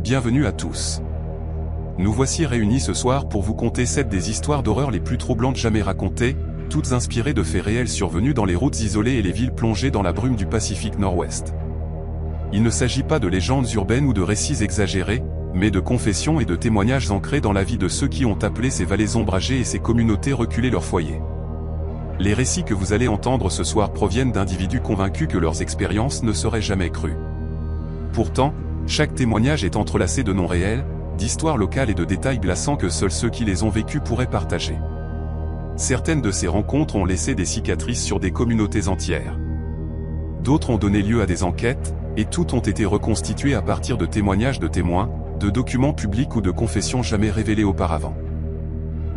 bienvenue à tous. Nous voici réunis ce soir pour vous conter 7 des histoires d'horreur les plus troublantes jamais racontées, toutes inspirées de faits réels survenus dans les routes isolées et les villes plongées dans la brume du Pacifique Nord-Ouest. Il ne s'agit pas de légendes urbaines ou de récits exagérés, mais de confessions et de témoignages ancrés dans la vie de ceux qui ont appelé ces vallées ombragées et ces communautés reculer leur foyer. Les récits que vous allez entendre ce soir proviennent d'individus convaincus que leurs expériences ne seraient jamais crues. Pourtant, chaque témoignage est entrelacé de noms réels, d'histoires locales et de détails glaçants que seuls ceux qui les ont vécus pourraient partager. Certaines de ces rencontres ont laissé des cicatrices sur des communautés entières. D'autres ont donné lieu à des enquêtes, et toutes ont été reconstituées à partir de témoignages de témoins, de documents publics ou de confessions jamais révélées auparavant.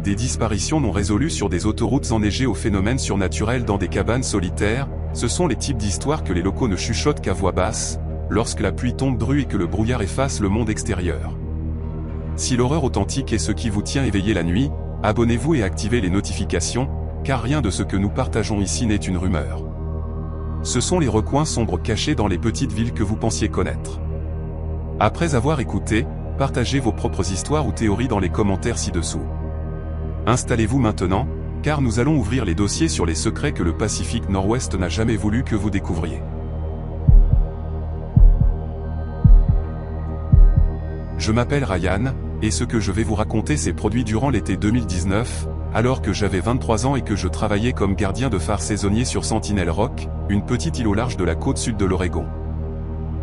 Des disparitions non résolues sur des autoroutes enneigées aux phénomènes surnaturels dans des cabanes solitaires, ce sont les types d'histoires que les locaux ne chuchotent qu'à voix basse, lorsque la pluie tombe drue et que le brouillard efface le monde extérieur. Si l'horreur authentique est ce qui vous tient éveillé la nuit, abonnez-vous et activez les notifications, car rien de ce que nous partageons ici n'est une rumeur. Ce sont les recoins sombres cachés dans les petites villes que vous pensiez connaître. Après avoir écouté, partagez vos propres histoires ou théories dans les commentaires ci-dessous. Installez-vous maintenant, car nous allons ouvrir les dossiers sur les secrets que le Pacifique Nord-Ouest n'a jamais voulu que vous découvriez. Je m'appelle Ryan, et ce que je vais vous raconter s'est produit durant l'été 2019, alors que j'avais 23 ans et que je travaillais comme gardien de phare saisonnier sur Sentinel Rock, une petite île au large de la côte sud de l'Oregon.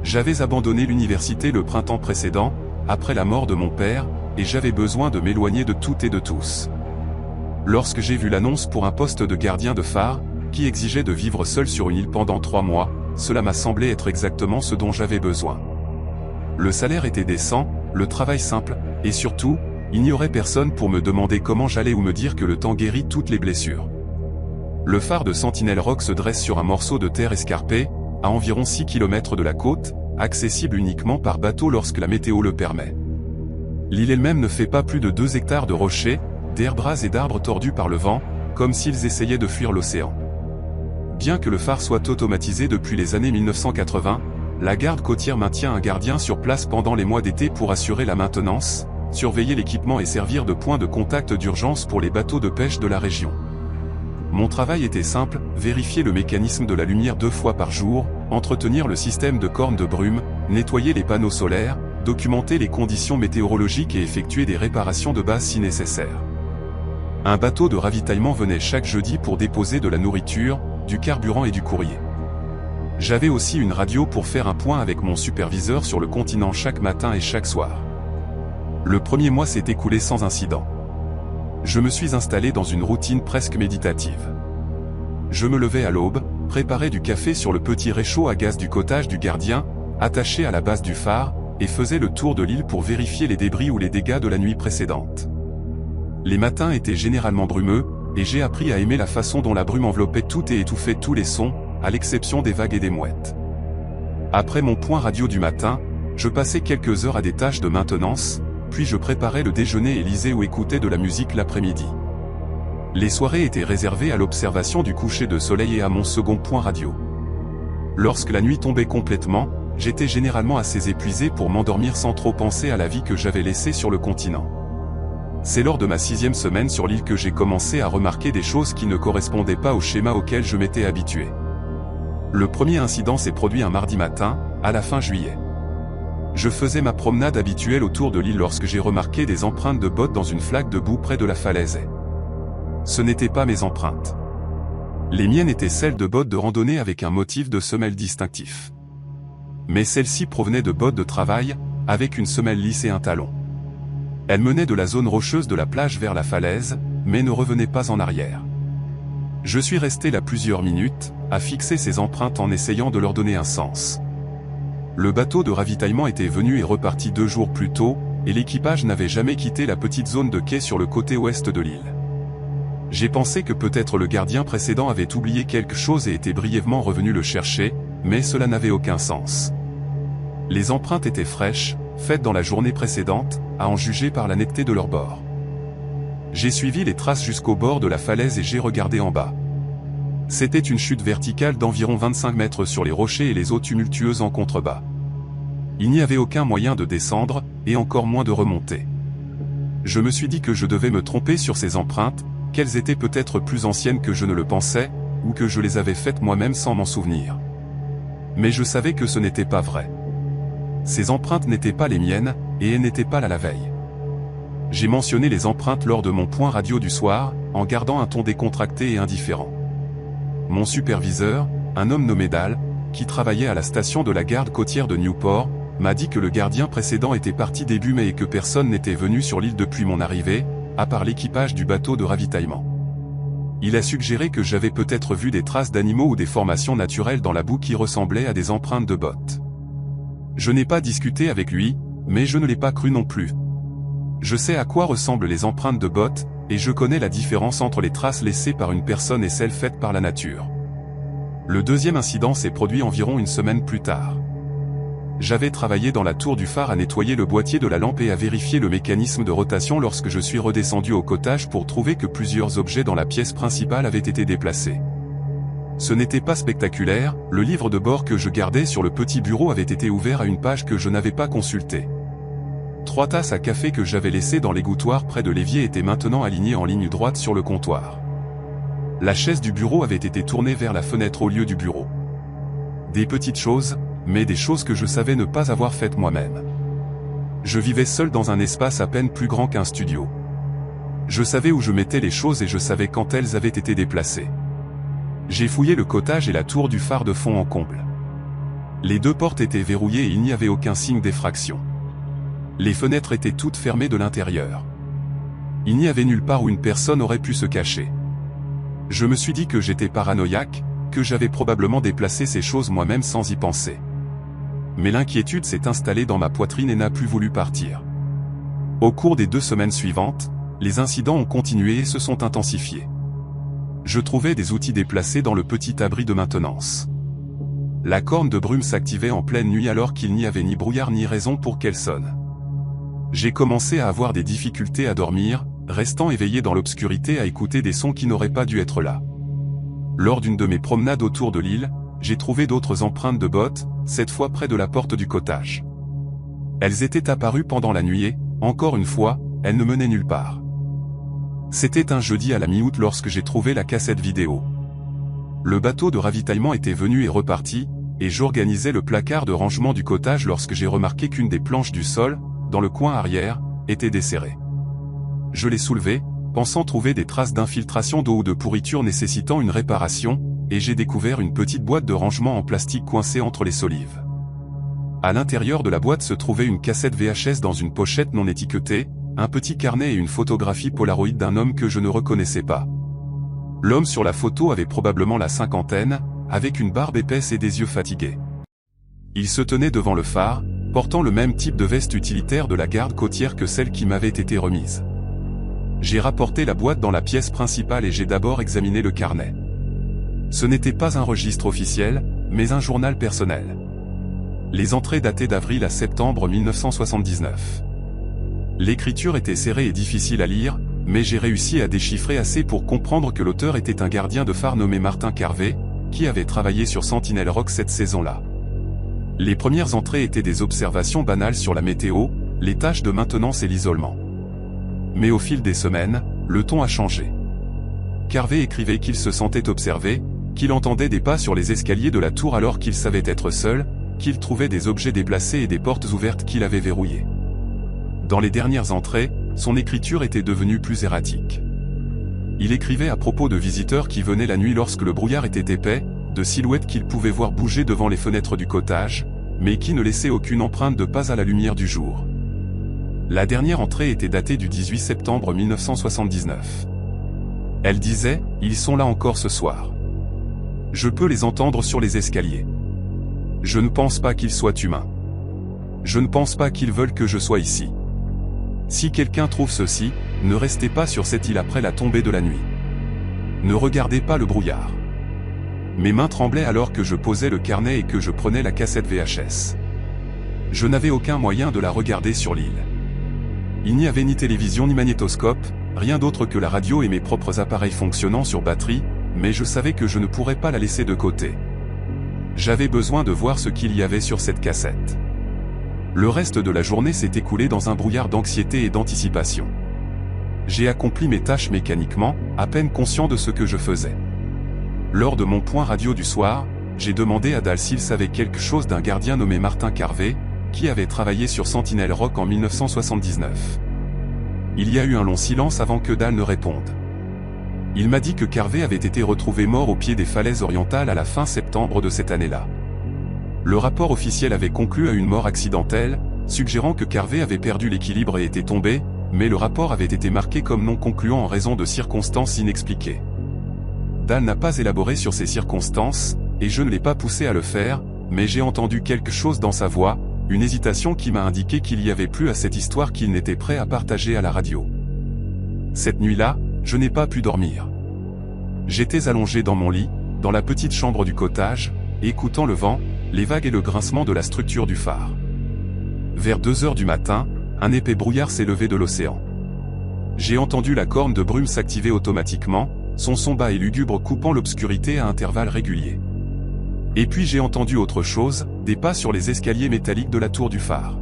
J'avais abandonné l'université le printemps précédent, après la mort de mon père, et j'avais besoin de m'éloigner de tout et de tous. Lorsque j'ai vu l'annonce pour un poste de gardien de phare, qui exigeait de vivre seul sur une île pendant 3 mois, cela m'a semblé être exactement ce dont j'avais besoin. Le salaire était décent, le travail simple, et surtout, il n'y aurait personne pour me demander comment j'allais ou me dire que le temps guérit toutes les blessures. Le phare de Sentinel Rock se dresse sur un morceau de terre escarpé, à environ 6 km de la côte, accessible uniquement par bateau lorsque la météo le permet. L'île elle-même ne fait pas plus de 2 hectares de rochers, d'herbes rases et d'arbres tordus par le vent, comme s'ils essayaient de fuir l'océan. Bien que le phare soit automatisé depuis les années 1980, la garde côtière maintient un gardien sur place pendant les mois d'été pour assurer la maintenance, surveiller l'équipement et servir de point de contact d'urgence pour les bateaux de pêche de la région. Mon travail était simple, vérifier le mécanisme de la lumière 2 fois par jour, entretenir le système de cornes de brume, nettoyer les panneaux solaires, documenter les conditions météorologiques et effectuer des réparations de base si nécessaire. Un bateau de ravitaillement venait chaque jeudi pour déposer de la nourriture, du carburant et du courrier. J'avais aussi une radio pour faire un point avec mon superviseur sur le continent chaque matin et chaque soir. Le premier mois s'est écoulé sans incident. Je me suis installé dans une routine presque méditative. Je me levais à l'aube, préparais du café sur le petit réchaud à gaz du cottage du gardien, attaché à la base du phare, et faisais le tour de l'île pour vérifier les débris ou les dégâts de la nuit précédente. Les matins étaient généralement brumeux, et j'ai appris à aimer la façon dont la brume enveloppait tout et étouffait tous les sons, à l'exception des vagues et des mouettes. Après mon point radio du matin, je passais quelques heures à des tâches de maintenance, puis je préparais le déjeuner et lisais ou écoutais de la musique l'après-midi. Les soirées étaient réservées à l'observation du coucher de soleil et à mon second point radio. Lorsque la nuit tombait complètement, j'étais généralement assez épuisé pour m'endormir sans trop penser à la vie que j'avais laissée sur le continent. C'est lors de ma 6e semaine sur l'île que j'ai commencé à remarquer des choses qui ne correspondaient pas au schéma auquel je m'étais habitué. Le premier incident s'est produit un mardi matin, à la fin juillet. Je faisais ma promenade habituelle autour de l'île lorsque j'ai remarqué des empreintes de bottes dans une flaque de boue près de la falaise. Ce n'étaient pas mes empreintes. Les miennes étaient celles de bottes de randonnée avec un motif de semelle distinctif. Mais celles-ci provenaient de bottes de travail, avec une semelle lisse et un talon. Elles menaient de la zone rocheuse de la plage vers la falaise, mais ne revenaient pas en arrière. Je suis resté là plusieurs minutes, à fixer ces empreintes en essayant de leur donner un sens. Le bateau de ravitaillement était venu et reparti 2 jours plus tôt, et l'équipage n'avait jamais quitté la petite zone de quai sur le côté ouest de l'île. J'ai pensé que peut-être le gardien précédent avait oublié quelque chose et était brièvement revenu le chercher, mais cela n'avait aucun sens. Les empreintes étaient fraîches, faites dans la journée précédente, à en juger par la netteté de leur bord. J'ai suivi les traces jusqu'au bord de la falaise et j'ai regardé en bas. C'était une chute verticale d'environ 25 mètres sur les rochers et les eaux tumultueuses en contrebas. Il n'y avait aucun moyen de descendre, et encore moins de remonter. Je me suis dit que je devais me tromper sur ces empreintes, qu'elles étaient peut-être plus anciennes que je ne le pensais, ou que je les avais faites moi-même sans m'en souvenir. Mais je savais que ce n'était pas vrai. Ces empreintes n'étaient pas les miennes, et elles n'étaient pas là la veille. J'ai mentionné les empreintes lors de mon point radio du soir, en gardant un ton décontracté et indifférent. Mon superviseur, un homme nommé Dal, qui travaillait à la station de la garde côtière de Newport, m'a dit que le gardien précédent était parti début mai et que personne n'était venu sur l'île depuis mon arrivée, à part l'équipage du bateau de ravitaillement. Il a suggéré que j'avais peut-être vu des traces d'animaux ou des formations naturelles dans la boue qui ressemblaient à des empreintes de bottes. Je n'ai pas discuté avec lui, mais je ne l'ai pas cru non plus. Je sais à quoi ressemblent les empreintes de bottes, et je connais la différence entre les traces laissées par une personne et celles faites par la nature. Le deuxième incident s'est produit environ une semaine plus tard. J'avais travaillé dans la tour du phare à nettoyer le boîtier de la lampe et à vérifier le mécanisme de rotation lorsque je suis redescendu au cottage pour trouver que plusieurs objets dans la pièce principale avaient été déplacés. Ce n'était pas spectaculaire, le livre de bord que je gardais sur le petit bureau avait été ouvert à une page que je n'avais pas consultée. 3 tasses à café que j'avais laissées dans l'égouttoir près de l'évier étaient maintenant alignées en ligne droite sur le comptoir. La chaise du bureau avait été tournée vers la fenêtre au lieu du bureau. Des petites choses, mais des choses que je savais ne pas avoir faites moi-même. Je vivais seul dans un espace à peine plus grand qu'un studio. Je savais où je mettais les choses et je savais quand elles avaient été déplacées. J'ai fouillé le cottage et la tour du phare de fond en comble. Les 2 portes étaient verrouillées et il n'y avait aucun signe d'effraction. Les fenêtres étaient toutes fermées de l'intérieur. Il n'y avait nulle part où une personne aurait pu se cacher. Je me suis dit que j'étais paranoïaque, que j'avais probablement déplacé ces choses moi-même sans y penser. Mais l'inquiétude s'est installée dans ma poitrine et n'a plus voulu partir. Au cours des 2 semaines suivantes, les incidents ont continué et se sont intensifiés. Je trouvais des outils déplacés dans le petit abri de maintenance. La corne de brume s'activait en pleine nuit alors qu'il n'y avait ni brouillard ni raison pour qu'elle sonne. J'ai commencé à avoir des difficultés à dormir, restant éveillé dans l'obscurité à écouter des sons qui n'auraient pas dû être là. Lors d'une de mes promenades autour de l'île, j'ai trouvé d'autres empreintes de bottes, cette fois près de la porte du cottage. Elles étaient apparues pendant la nuit et, encore une fois, elles ne menaient nulle part. C'était un jeudi à la mi-août lorsque j'ai trouvé la cassette vidéo. Le bateau de ravitaillement était venu et reparti, et j'organisais le placard de rangement du cottage lorsque j'ai remarqué qu'une des planches du sol, dans le coin arrière, était desserrée. Je l'ai soulevée, pensant trouver des traces d'infiltration d'eau ou de pourriture nécessitant une réparation, et j'ai découvert une petite boîte de rangement en plastique coincée entre les solives. À l'intérieur de la boîte se trouvait une cassette VHS dans une pochette non étiquetée, un petit carnet et une photographie Polaroid d'un homme que je ne reconnaissais pas. L'homme sur la photo avait probablement la cinquantaine, avec une barbe épaisse et des yeux fatigués. Il se tenait devant le phare, portant le même type de veste utilitaire de la garde côtière que celle qui m'avait été remise. J'ai rapporté la boîte dans la pièce principale et j'ai d'abord examiné le carnet. Ce n'était pas un registre officiel, mais un journal personnel. Les entrées dataient d'avril à septembre 1979. L'écriture était serrée et difficile à lire, mais j'ai réussi à déchiffrer assez pour comprendre que l'auteur était un gardien de phare nommé Martin Carvé, qui avait travaillé sur Sentinel Rock cette saison-là. Les premières entrées étaient des observations banales sur la météo, les tâches de maintenance et l'isolement. Mais au fil des semaines, le ton a changé. Carvé écrivait qu'il se sentait observé, qu'il entendait des pas sur les escaliers de la tour alors qu'il savait être seul, qu'il trouvait des objets déplacés et des portes ouvertes qu'il avait verrouillées. Dans les dernières entrées, son écriture était devenue plus erratique. Il écrivait à propos de visiteurs qui venaient la nuit lorsque le brouillard était épais, de silhouettes qu'il pouvait voir bouger devant les fenêtres du cottage, mais qui ne laissaient aucune empreinte de pas à la lumière du jour. La dernière entrée était datée du 18 septembre 1979. Elle disait « Ils sont là encore ce soir. Je peux les entendre sur les escaliers. Je ne pense pas qu'ils soient humains. Je ne pense pas qu'ils veulent que je sois ici. Si quelqu'un trouve ceci, ne restez pas sur cette île après la tombée de la nuit. Ne regardez pas le brouillard. » Mes mains tremblaient alors que je posais le carnet et que je prenais la cassette VHS. Je n'avais aucun moyen de la regarder sur l'île. Il n'y avait ni télévision ni magnétoscope, rien d'autre que la radio et mes propres appareils fonctionnant sur batterie, mais je savais que je ne pourrais pas la laisser de côté. J'avais besoin de voir ce qu'il y avait sur cette cassette. Le reste de la journée s'est écoulé dans un brouillard d'anxiété et d'anticipation. J'ai accompli mes tâches mécaniquement, à peine conscient de ce que je faisais. Lors de mon point radio du soir, j'ai demandé à Dal s'il savait quelque chose d'un gardien nommé Martin Carvé, qui avait travaillé sur Sentinel Rock en 1979. Il y a eu un long silence avant que Dal ne réponde. Il m'a dit que Carvé avait été retrouvé mort au pied des falaises orientales à la fin septembre de cette année-là. Le rapport officiel avait conclu à une mort accidentelle, suggérant que Carvé avait perdu l'équilibre et était tombé, mais le rapport avait été marqué comme non concluant en raison de circonstances inexpliquées. Dal n'a pas élaboré sur ces circonstances, et je ne l'ai pas poussé à le faire, mais j'ai entendu quelque chose dans sa voix, une hésitation qui m'a indiqué qu'il y avait plus à cette histoire qu'il n'était prêt à partager à la radio. Cette nuit-là, je n'ai pas pu dormir. J'étais allongé dans mon lit, dans la petite chambre du cottage, écoutant le vent, les vagues et le grincement de la structure du phare. Vers 2 heures du matin, un épais brouillard s'est levé de l'océan. J'ai entendu la corne de brume s'activer automatiquement, son son bas et lugubre coupant l'obscurité à intervalles réguliers. Et puis j'ai entendu autre chose, des pas sur les escaliers métalliques de la tour du phare.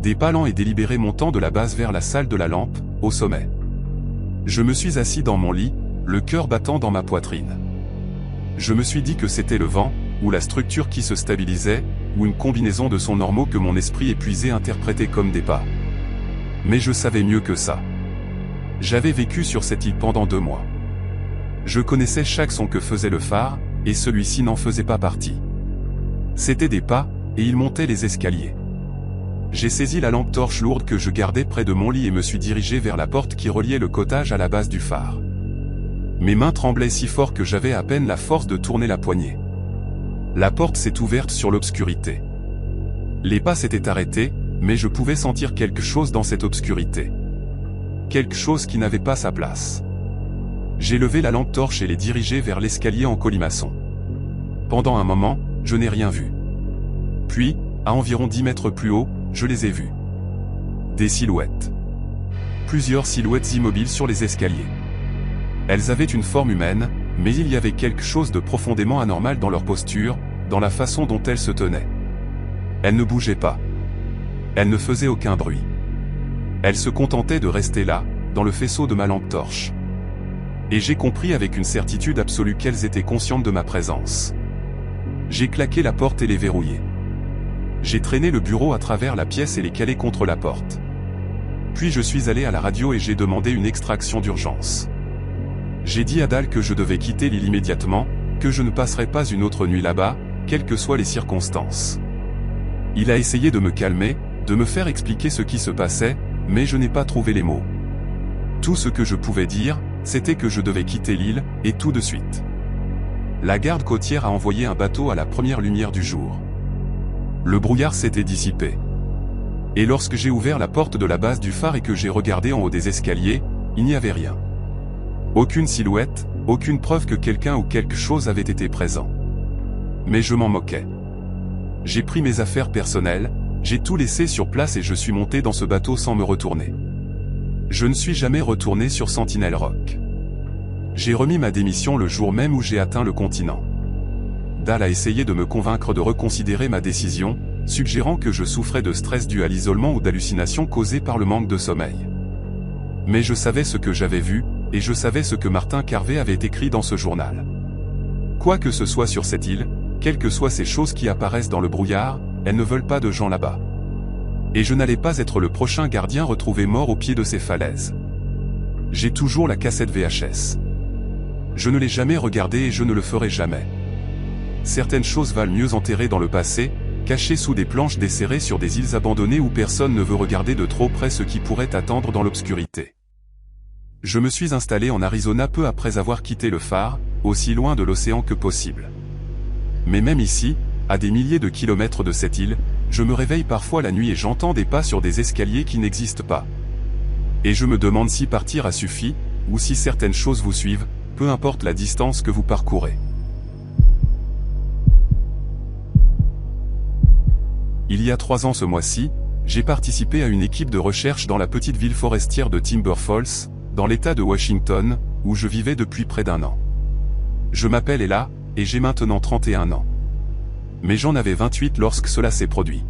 Des pas lents et délibérés montant de la base vers la salle de la lampe, au sommet. Je me suis assis dans mon lit, le cœur battant dans ma poitrine. Je me suis dit que c'était le vent, ou la structure qui se stabilisait, ou une combinaison de sons normaux que mon esprit épuisé interprétait comme des pas. Mais je savais mieux que ça. J'avais vécu sur cette île pendant 2 mois. Je connaissais chaque son que faisait le phare, et celui-ci n'en faisait pas partie. C'étaient des pas, et ils montaient les escaliers. J'ai saisi la lampe torche lourde que je gardais près de mon lit et me suis dirigé vers la porte qui reliait le cottage à la base du phare. Mes mains tremblaient si fort que j'avais à peine la force de tourner la poignée. La porte s'est ouverte sur l'obscurité. Les pas s'étaient arrêtés, mais je pouvais sentir quelque chose dans cette obscurité. Quelque chose qui n'avait pas sa place. J'ai levé la lampe torche et l'ai dirigée vers l'escalier en colimaçon. Pendant un moment, je n'ai rien vu. Puis, à environ 10 mètres plus haut, je les ai vus. Des silhouettes. Plusieurs silhouettes immobiles sur les escaliers. Elles avaient une forme humaine, mais il y avait quelque chose de profondément anormal dans leur posture, dans la façon dont elles se tenaient. Elles ne bougeaient pas. Elles ne faisaient aucun bruit. Elles se contentaient de rester là, dans le faisceau de ma lampe torche. Et j'ai compris avec une certitude absolue qu'elles étaient conscientes de ma présence. J'ai claqué la porte et les verrouillé. J'ai traîné le bureau à travers la pièce et les calé contre la porte. Puis je suis allé à la radio et j'ai demandé une extraction d'urgence. J'ai dit à Dal que je devais quitter l'île immédiatement, que je ne passerais pas une autre nuit là-bas, quelles que soient les circonstances. Il a essayé de me calmer, de me faire expliquer ce qui se passait, mais je n'ai pas trouvé les mots. Tout ce que je pouvais dire, c'était que je devais quitter l'île, et tout de suite. La garde côtière a envoyé un bateau à la première lumière du jour. Le brouillard s'était dissipé. Et lorsque j'ai ouvert la porte de la base du phare et que j'ai regardé en haut des escaliers, il n'y avait rien. Aucune silhouette, aucune preuve que quelqu'un ou quelque chose avait été présent. Mais je m'en moquais. J'ai pris mes affaires personnelles, j'ai tout laissé sur place et je suis monté dans ce bateau sans me retourner. Je ne suis jamais retourné sur Sentinel Rock. J'ai remis ma démission le jour même où j'ai atteint le continent. Dal a essayé de me convaincre de reconsidérer ma décision, suggérant que je souffrais de stress dû à l'isolement ou d'hallucinations causées par le manque de sommeil. Mais je savais ce que j'avais vu, et je savais ce que Martin Carvé avait écrit dans ce journal. Quoi que ce soit sur cette île, quelles que soient ces choses qui apparaissent dans le brouillard, elles ne veulent pas de gens là-bas. Et je n'allais pas être le prochain gardien retrouvé mort au pied de ces falaises. J'ai toujours la cassette VHS. Je ne l'ai jamais regardée et je ne le ferai jamais. Certaines choses valent mieux enterrées dans le passé, cachées sous des planches desserrées sur des îles abandonnées où personne ne veut regarder de trop près ce qui pourrait attendre dans l'obscurité. Je me suis installé en Arizona peu après avoir quitté le phare, aussi loin de l'océan que possible. Mais même ici, à des milliers de kilomètres de cette île, je me réveille parfois la nuit et j'entends des pas sur des escaliers qui n'existent pas. Et je me demande si partir a suffi, ou si certaines choses vous suivent, peu importe la distance que vous parcourez. Il y a 3 ans ce mois-ci, j'ai participé à une équipe de recherche dans la petite ville forestière de Timber Falls, dans l'État de Washington, où je vivais depuis près d'1 an. Je m'appelle Ella, et j'ai maintenant 31 ans. Mais j'en avais 28 lorsque cela s'est produit.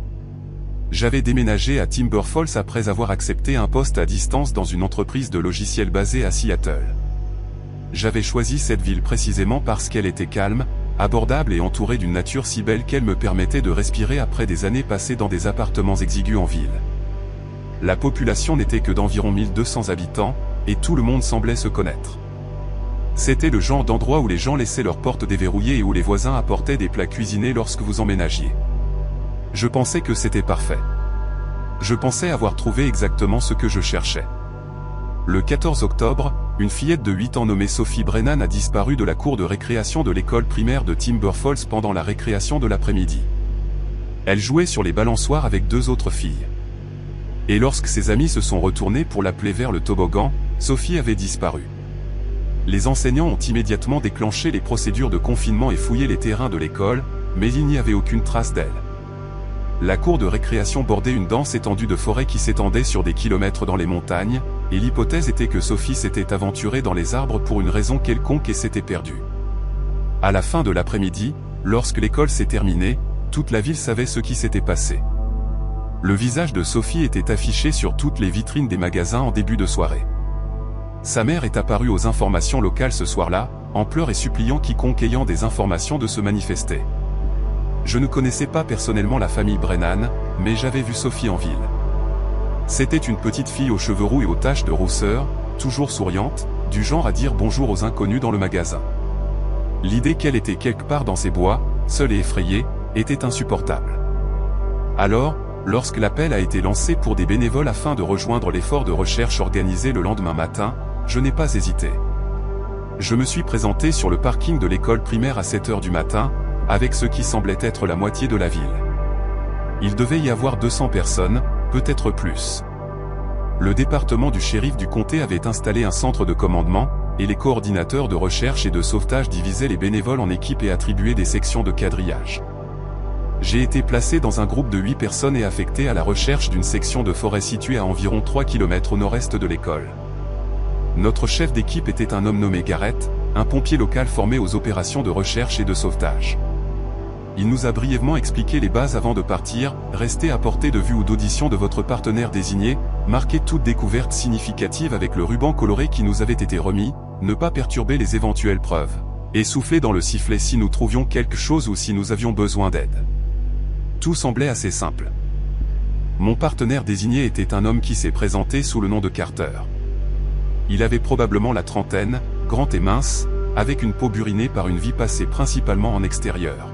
J'avais déménagé à Timber Falls après avoir accepté un poste à distance dans une entreprise de logiciels basée à Seattle. J'avais choisi cette ville précisément parce qu'elle était calme, abordable et entourée d'une nature si belle qu'elle me permettait de respirer après des années passées dans des appartements exigus en ville. La population n'était que d'environ 1200 habitants, et tout le monde semblait se connaître. C'était le genre d'endroit où les gens laissaient leurs portes déverrouillées et où les voisins apportaient des plats cuisinés lorsque vous emménagiez. Je pensais que c'était parfait. Je pensais avoir trouvé exactement ce que je cherchais. Le 14 octobre, une fillette de 8 ans nommée Sophie Brennan a disparu de la cour de récréation de l'école primaire de Timber Falls pendant la récréation de l'après-midi. Elle jouait sur les balançoires avec 2 autres filles. Et lorsque ses amis se sont retournés pour l'appeler vers le toboggan, Sophie avait disparu. Les enseignants ont immédiatement déclenché les procédures de confinement et fouillé les terrains de l'école, mais il n'y avait aucune trace d'elle. La cour de récréation bordait une dense étendue de forêt qui s'étendait sur des kilomètres dans les montagnes, et l'hypothèse était que Sophie s'était aventurée dans les arbres pour une raison quelconque et s'était perdue. À la fin de l'après-midi, lorsque l'école s'est terminée, toute la ville savait ce qui s'était passé. Le visage de Sophie était affiché sur toutes les vitrines des magasins en début de soirée. Sa mère est apparue aux informations locales ce soir-là, en pleurs et suppliant quiconque ayant des informations de se manifester. Je ne connaissais pas personnellement la famille Brennan, mais j'avais vu Sophie en ville. C'était une petite fille aux cheveux roux et aux taches de rousseur, toujours souriante, du genre à dire bonjour aux inconnus dans le magasin. L'idée qu'elle était quelque part dans ces bois, seule et effrayée, était insupportable. Alors, lorsque l'appel a été lancé pour des bénévoles afin de rejoindre l'effort de recherche organisé le lendemain matin, je n'ai pas hésité. Je me suis présenté sur le parking de l'école primaire à 7 h du matin, avec ce qui semblait être la moitié de la ville. Il devait y avoir 200 personnes, peut-être plus. Le département du shérif du comté avait installé un centre de commandement, et les coordinateurs de recherche et de sauvetage divisaient les bénévoles en équipes et attribuaient des sections de quadrillage. J'ai été placé dans un groupe de 8 personnes et affecté à la recherche d'une section de forêt située à environ 3 km au nord-est de l'école. Notre chef d'équipe était un homme nommé Garrett, un pompier local formé aux opérations de recherche et de sauvetage. Il nous a brièvement expliqué les bases avant de partir: restez à portée de vue ou d'audition de votre partenaire désigné, marquez toute découverte significative avec le ruban coloré qui nous avait été remis, ne pas perturber les éventuelles preuves, et souffler dans le sifflet si nous trouvions quelque chose ou si nous avions besoin d'aide. Tout semblait assez simple. Mon partenaire désigné était un homme qui s'est présenté sous le nom de Carter. Il avait probablement la trentaine, grand et mince, avec une peau burinée par une vie passée principalement en extérieur.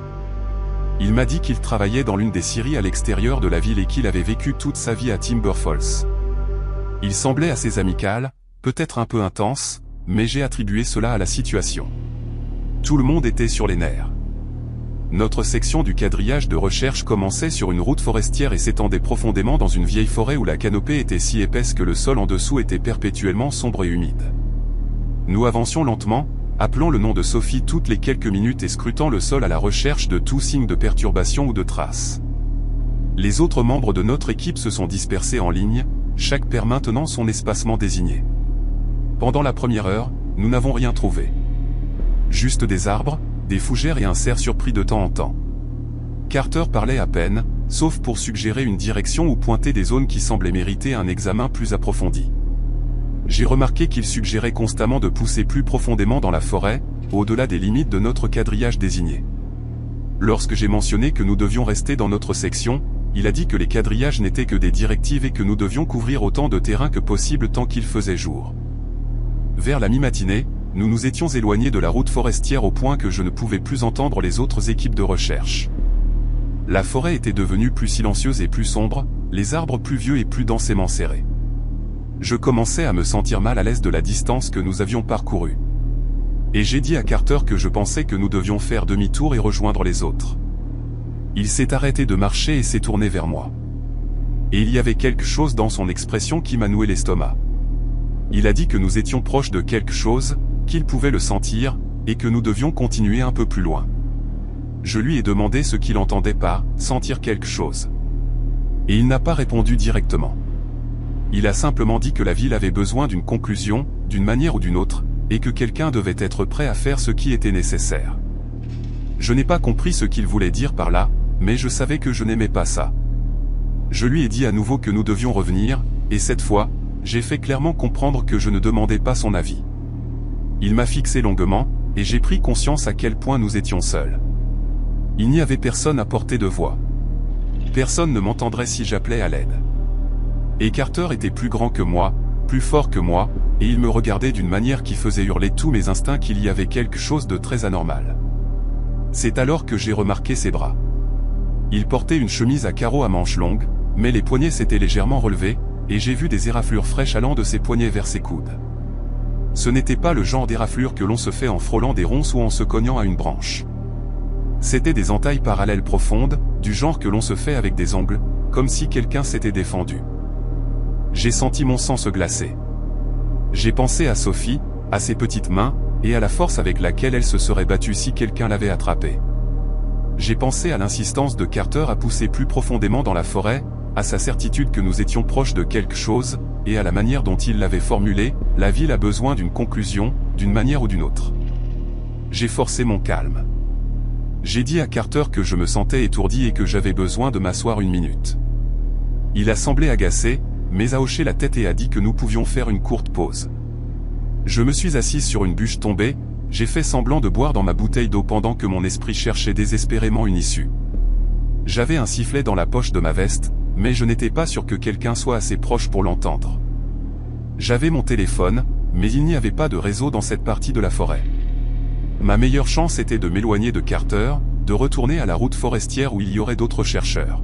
Il m'a dit qu'il travaillait dans l'une des scieries à l'extérieur de la ville et qu'il avait vécu toute sa vie à Timber Falls. Il semblait assez amical, peut-être un peu intense, mais j'ai attribué cela à la situation. Tout le monde était sur les nerfs. Notre section du quadrillage de recherche commençait sur une route forestière et s'étendait profondément dans une vieille forêt où la canopée était si épaisse que le sol en dessous était perpétuellement sombre et humide. Nous avancions lentement, appelant le nom de Sophie toutes les quelques minutes et scrutant le sol à la recherche de tout signe de perturbation ou de trace. Les autres membres de notre équipe se sont dispersés en ligne, chaque paire maintenant son espacement désigné. Pendant la première heure, nous n'avons rien trouvé. Juste des arbres, des fougères et un cerf surpris de temps en temps. Carter parlait à peine, sauf pour suggérer une direction ou pointer des zones qui semblaient mériter un examen plus approfondi. J'ai remarqué qu'il suggérait constamment de pousser plus profondément dans la forêt, au-delà des limites de notre quadrillage désigné. Lorsque j'ai mentionné que nous devions rester dans notre section, il a dit que les quadrillages n'étaient que des directives et que nous devions couvrir autant de terrain que possible tant qu'il faisait jour. Vers la mi-matinée, nous nous étions éloignés de la route forestière au point que je ne pouvais plus entendre les autres équipes de recherche. La forêt était devenue plus silencieuse et plus sombre, les arbres plus vieux et plus densément serrés. Je commençais à me sentir mal à l'aise de la distance que nous avions parcourue. Et j'ai dit à Carter que je pensais que nous devions faire demi-tour et rejoindre les autres. Il s'est arrêté de marcher et s'est tourné vers moi. Et il y avait quelque chose dans son expression qui m'a noué l'estomac. Il a dit que nous étions proches de quelque chose, qu'il pouvait le sentir, et que nous devions continuer un peu plus loin. Je lui ai demandé ce qu'il entendait par « sentir quelque chose ». Et il n'a pas répondu directement. Il a simplement dit que la ville avait besoin d'une conclusion, d'une manière ou d'une autre, et que quelqu'un devait être prêt à faire ce qui était nécessaire. Je n'ai pas compris ce qu'il voulait dire par là, mais je savais que je n'aimais pas ça. Je lui ai dit à nouveau que nous devions revenir, et cette fois, j'ai fait clairement comprendre que je ne demandais pas son avis. Il m'a fixé longuement, et j'ai pris conscience à quel point nous étions seuls. Il n'y avait personne à portée de voix. Personne ne m'entendrait si j'appelais à l'aide. Et Carter était plus grand que moi, plus fort que moi, et il me regardait d'une manière qui faisait hurler tous mes instincts qu'il y avait quelque chose de très anormal. C'est alors que j'ai remarqué ses bras. Il portait une chemise à carreaux à manches longues, mais les poignets s'étaient légèrement relevés, et j'ai vu des éraflures fraîches allant de ses poignets vers ses coudes. Ce n'était pas le genre d'éraflure que l'on se fait en frôlant des ronces ou en se cognant à une branche. C'étaient des entailles parallèles profondes, du genre que l'on se fait avec des ongles, comme si quelqu'un s'était défendu. J'ai senti mon sang se glacer. J'ai pensé à Sophie, à ses petites mains, et à la force avec laquelle elle se serait battue si quelqu'un l'avait attrapée. J'ai pensé à l'insistance de Carter à pousser plus profondément dans la forêt, à sa certitude que nous étions proches de quelque chose, et à la manière dont il l'avait formulé, la ville a besoin d'une conclusion, d'une manière ou d'une autre. J'ai forcé mon calme. J'ai dit à Carter que je me sentais étourdi et que j'avais besoin de m'asseoir une minute. Il a semblé agacé, mais a hoché la tête et a dit que nous pouvions faire une courte pause. Je me suis assis sur une bûche tombée, j'ai fait semblant de boire dans ma bouteille d'eau pendant que mon esprit cherchait désespérément une issue. J'avais un sifflet dans la poche de ma veste, mais je n'étais pas sûr que quelqu'un soit assez proche pour l'entendre. J'avais mon téléphone, mais il n'y avait pas de réseau dans cette partie de la forêt. Ma meilleure chance était de m'éloigner de Carter, de retourner à la route forestière où il y aurait d'autres chercheurs.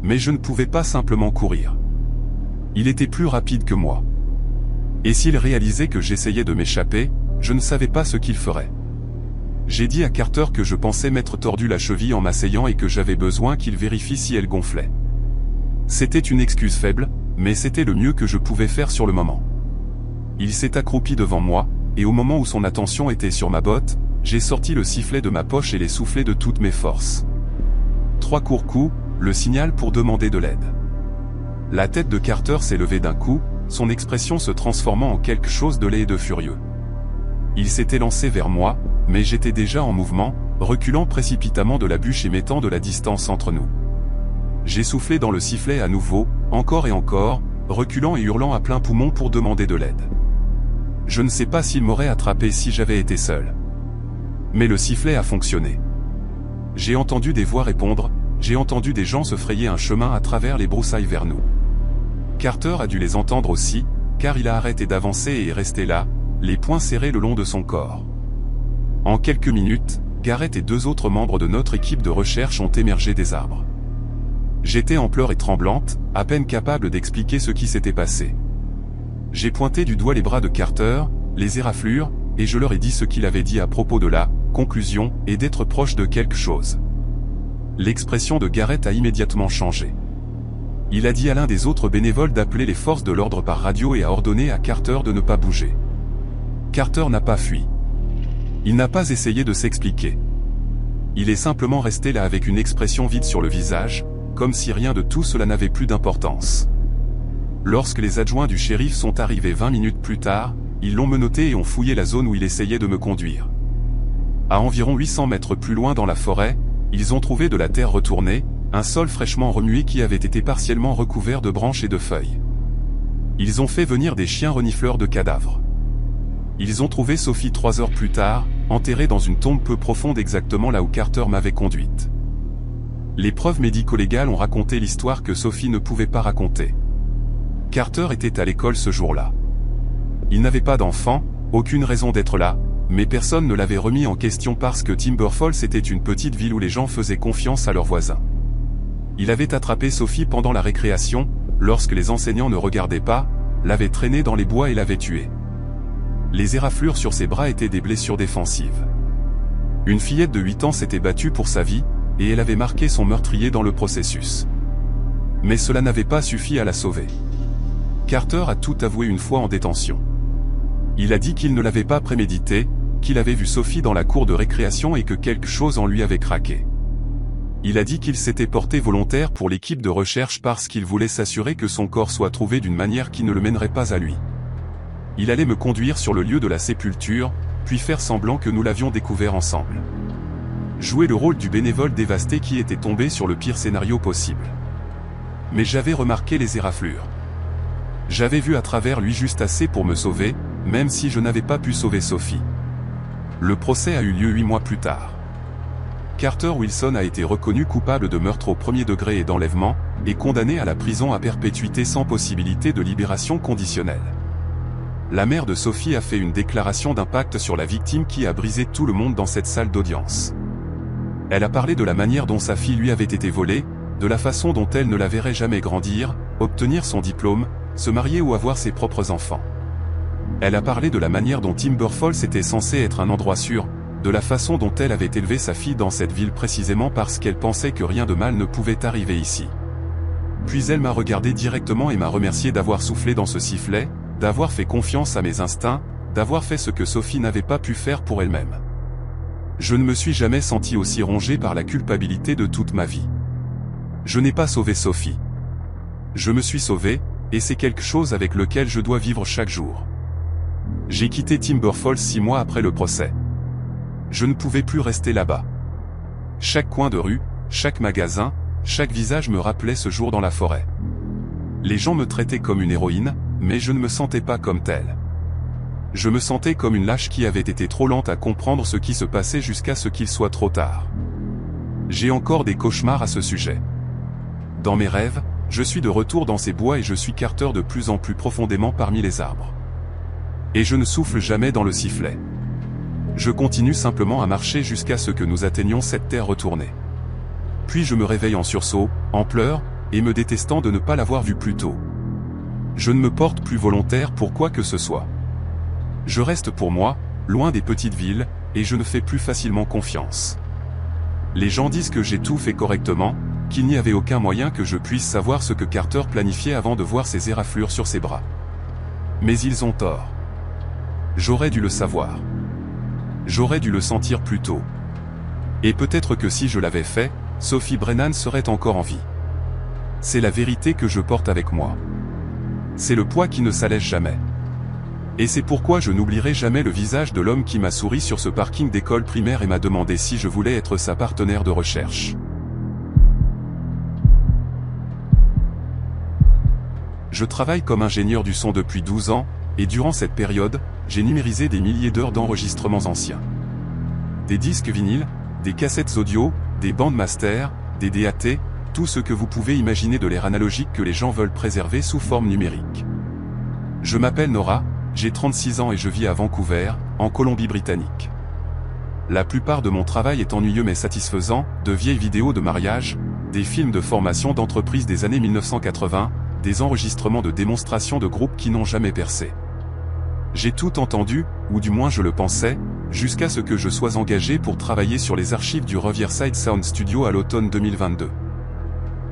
Mais je ne pouvais pas simplement courir. Il était plus rapide que moi. Et s'il réalisait que j'essayais de m'échapper, je ne savais pas ce qu'il ferait. J'ai dit à Carter que je pensais m'être tordu la cheville en m'asseyant et que j'avais besoin qu'il vérifie si elle gonflait. C'était une excuse faible, mais c'était le mieux que je pouvais faire sur le moment. Il s'est accroupi devant moi, et au moment où son attention était sur ma botte, j'ai sorti le sifflet de ma poche et l'ai soufflé de toutes mes forces. 3 courts coups, le signal pour demander de l'aide. La tête de Carter s'est levée d'un coup, son expression se transformant en quelque chose de laid et de furieux. Il s'était lancé vers moi, mais j'étais déjà en mouvement, reculant précipitamment de la bûche et mettant de la distance entre nous. J'ai soufflé dans le sifflet à nouveau, encore et encore, reculant et hurlant à plein poumon pour demander de l'aide. Je ne sais pas s'il m'aurait attrapé si j'avais été seul. Mais le sifflet a fonctionné. J'ai entendu des voix répondre, j'ai entendu des gens se frayer un chemin à travers les broussailles vers nous. Carter a dû les entendre aussi, car il a arrêté d'avancer et est resté là, les poings serrés le long de son corps. En quelques minutes, Garrett et 2 autres membres de notre équipe de recherche ont émergé des arbres. J'étais en pleurs et tremblante, à peine capable d'expliquer ce qui s'était passé. J'ai pointé du doigt les bras de Carter, les éraflures, et je leur ai dit ce qu'il avait dit à propos de la conclusion et d'être proche de quelque chose. L'expression de Garrett a immédiatement changé. Il a dit à l'un des autres bénévoles d'appeler les forces de l'ordre par radio et a ordonné à Carter de ne pas bouger. Carter n'a pas fui. Il n'a pas essayé de s'expliquer. Il est simplement resté là avec une expression vide sur le visage, comme si rien de tout cela n'avait plus d'importance. Lorsque les adjoints du shérif sont arrivés 20 minutes plus tard, ils l'ont menotté et ont fouillé la zone où il essayait de me conduire. À environ 800 mètres plus loin dans la forêt, ils ont trouvé de la terre retournée, un sol fraîchement remué qui avait été partiellement recouvert de branches et de feuilles. Ils ont fait venir des chiens renifleurs de cadavres. Ils ont trouvé Sophie 3 heures plus tard, enterrée dans une tombe peu profonde exactement là où Carter m'avait conduite. Les preuves médico-légales ont raconté l'histoire que Sophie ne pouvait pas raconter. Carter était à l'école ce jour-là. Il n'avait pas d'enfant, aucune raison d'être là, mais personne ne l'avait remis en question parce que Timber Falls était une petite ville où les gens faisaient confiance à leurs voisins. Il avait attrapé Sophie pendant la récréation, lorsque les enseignants ne regardaient pas, l'avait traînée dans les bois et l'avait tuée. Les éraflures sur ses bras étaient des blessures défensives. Une fillette de 8 ans s'était battue pour sa vie, et elle avait marqué son meurtrier dans le processus. Mais cela n'avait pas suffi à la sauver. Carter a tout avoué une fois en détention. Il a dit qu'il ne l'avait pas prémédité, qu'il avait vu Sophie dans la cour de récréation et que quelque chose en lui avait craqué. Il a dit qu'il s'était porté volontaire pour l'équipe de recherche parce qu'il voulait s'assurer que son corps soit trouvé d'une manière qui ne le mènerait pas à lui. Il allait me conduire sur le lieu de la sépulture, puis faire semblant que nous l'avions découvert ensemble. Jouer le rôle du bénévole dévasté qui était tombé sur le pire scénario possible. Mais j'avais remarqué les éraflures. J'avais vu à travers lui juste assez pour me sauver, même si je n'avais pas pu sauver Sophie. Le procès a eu lieu 8 mois plus tard. Carter Wilson a été reconnu coupable de meurtre au premier degré et d'enlèvement, et condamné à la prison à perpétuité sans possibilité de libération conditionnelle. La mère de Sophie a fait une déclaration d'impact sur la victime qui a brisé tout le monde dans cette salle d'audience. Elle a parlé de la manière dont sa fille lui avait été volée, de la façon dont elle ne la verrait jamais grandir, obtenir son diplôme, se marier ou avoir ses propres enfants. Elle a parlé de la manière dont Timber Falls était censé être un endroit sûr, de la façon dont elle avait élevé sa fille dans cette ville précisément parce qu'elle pensait que rien de mal ne pouvait arriver ici. Puis elle m'a regardé directement et m'a remercié d'avoir soufflé dans ce sifflet, d'avoir fait confiance à mes instincts, d'avoir fait ce que Sophie n'avait pas pu faire pour elle-même. Je ne me suis jamais senti aussi rongé par la culpabilité de toute ma vie. Je n'ai pas sauvé Sophie. Je me suis sauvé, et c'est quelque chose avec lequel je dois vivre chaque jour. J'ai quitté Timber Falls 6 mois après le procès. Je ne pouvais plus rester là-bas. Chaque coin de rue, chaque magasin, chaque visage me rappelait ce jour dans la forêt. Les gens me traitaient comme une héroïne, mais je ne me sentais pas comme telle. Je me sentais comme une lâche qui avait été trop lente à comprendre ce qui se passait jusqu'à ce qu'il soit trop tard. J'ai encore des cauchemars à ce sujet. Dans mes rêves, je suis de retour dans ces bois et je suis Carter de plus en plus profondément parmi les arbres. Et je ne souffle jamais dans le sifflet. Je continue simplement à marcher jusqu'à ce que nous atteignions cette terre retournée. Puis je me réveille en sursaut, en pleurs, et me détestant de ne pas l'avoir vue plus tôt. Je ne me porte plus volontaire pour quoi que ce soit. Je reste pour moi, loin des petites villes, et je ne fais plus facilement confiance. Les gens disent que j'ai tout fait correctement, qu'il n'y avait aucun moyen que je puisse savoir ce que Carter planifiait avant de voir ses éraflures sur ses bras. Mais ils ont tort. J'aurais dû le savoir. J'aurais dû le sentir plus tôt. Et peut-être que si je l'avais fait, Sophie Brennan serait encore en vie. C'est la vérité que je porte avec moi. C'est le poids qui ne s'allège jamais. Et c'est pourquoi je n'oublierai jamais le visage de l'homme qui m'a souri sur ce parking d'école primaire et m'a demandé si je voulais être sa partenaire de recherche. Je travaille comme ingénieur du son depuis 12 ans, et durant cette période, j'ai numérisé des milliers d'heures d'enregistrements anciens. Des disques vinyles, des cassettes audio, des bandes master, des DAT, tout ce que vous pouvez imaginer de l'ère analogique que les gens veulent préserver sous forme numérique. Je m'appelle Nora, j'ai 36 ans et je vis à Vancouver, en Colombie-Britannique. La plupart de mon travail est ennuyeux mais satisfaisant, de vieilles vidéos de mariage, des films de formation d'entreprise des années 1980, des enregistrements de démonstrations de groupes qui n'ont jamais percé. J'ai tout entendu, ou du moins je le pensais, jusqu'à ce que je sois engagé pour travailler sur les archives du Riverside Sound Studio à l'automne 2022.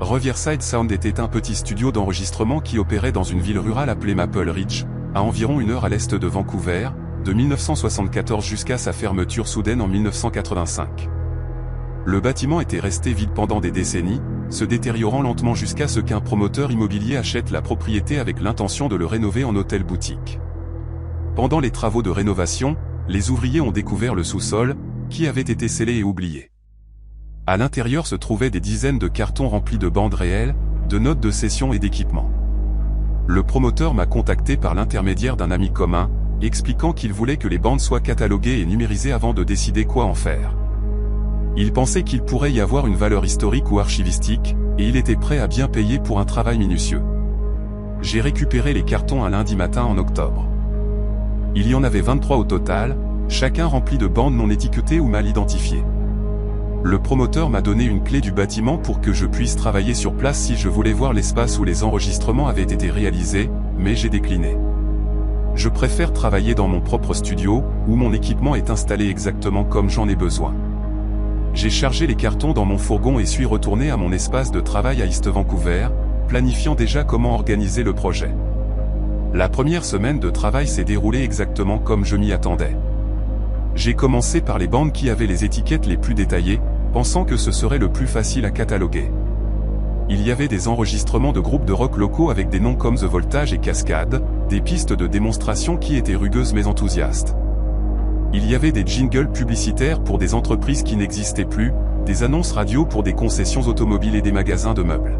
Riverside Sound était un petit studio d'enregistrement qui opérait dans une ville rurale appelée Maple Ridge, à environ 1 heure à l'est de Vancouver, de 1974 jusqu'à sa fermeture soudaine en 1985. Le bâtiment était resté vide pendant des décennies, se détériorant lentement jusqu'à ce qu'un promoteur immobilier achète la propriété avec l'intention de le rénover en hôtel-boutique. Pendant les travaux de rénovation, les ouvriers ont découvert le sous-sol, qui avait été scellé et oublié. À l'intérieur se trouvaient des dizaines de cartons remplis de bandes réelles, de notes de session et d'équipements. Le promoteur m'a contacté par l'intermédiaire d'un ami commun, expliquant qu'il voulait que les bandes soient cataloguées et numérisées avant de décider quoi en faire. Il pensait qu'il pourrait y avoir une valeur historique ou archivistique, et il était prêt à bien payer pour un travail minutieux. J'ai récupéré les cartons un lundi matin en octobre. Il y en avait 23 au total, chacun rempli de bandes non étiquetées ou mal identifiées. Le promoteur m'a donné une clé du bâtiment pour que je puisse travailler sur place si je voulais voir l'espace où les enregistrements avaient été réalisés, mais j'ai décliné. Je préfère travailler dans mon propre studio, où mon équipement est installé exactement comme j'en ai besoin. J'ai chargé les cartons dans mon fourgon et suis retourné à mon espace de travail à East Vancouver, planifiant déjà comment organiser le projet. La première semaine de travail s'est déroulée exactement comme je m'y attendais. J'ai commencé par les bandes qui avaient les étiquettes les plus détaillées, pensant que ce serait le plus facile à cataloguer. Il y avait des enregistrements de groupes de rock locaux avec des noms comme The Voltage et Cascade, des pistes de démonstration qui étaient rugueuses mais enthousiastes. Il y avait des jingles publicitaires pour des entreprises qui n'existaient plus, des annonces radio pour des concessions automobiles et des magasins de meubles.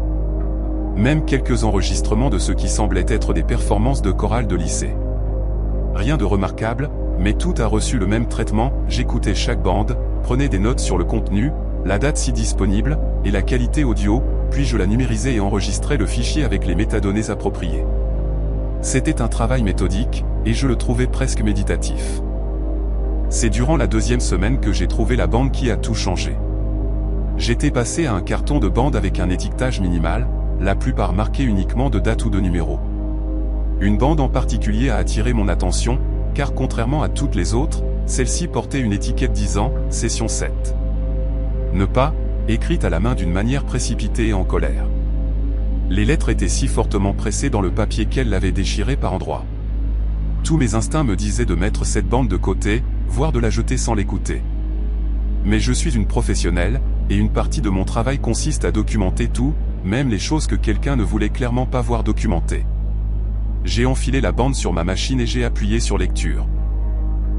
Même quelques enregistrements de ce qui semblait être des performances de chorale de lycée. Rien de remarquable, mais tout a reçu le même traitement, j'écoutais chaque bande, prenais des notes sur le contenu, la date si disponible, et la qualité audio, puis je la numérisais et enregistrais le fichier avec les métadonnées appropriées. C'était un travail méthodique, et je le trouvais presque méditatif. C'est durant la 2e semaine que j'ai trouvé la bande qui a tout changé. J'étais passé à un carton de bande avec un étiquetage minimal, la plupart marqués uniquement de date ou de numéro. Une bande en particulier a attiré mon attention, car contrairement à toutes les autres, celle-ci portait une étiquette disant « Session 7 ». Ne pas, écrite à la main d'une manière précipitée et en colère. Les lettres étaient si fortement pressées dans le papier qu'elles l'avaient déchiré par endroits. Tous mes instincts me disaient de mettre cette bande de côté, voire de la jeter sans l'écouter. Mais je suis une professionnelle, et une partie de mon travail consiste à documenter tout, même les choses que quelqu'un ne voulait clairement pas voir documentées. J'ai enfilé la bande sur ma machine et j'ai appuyé sur lecture.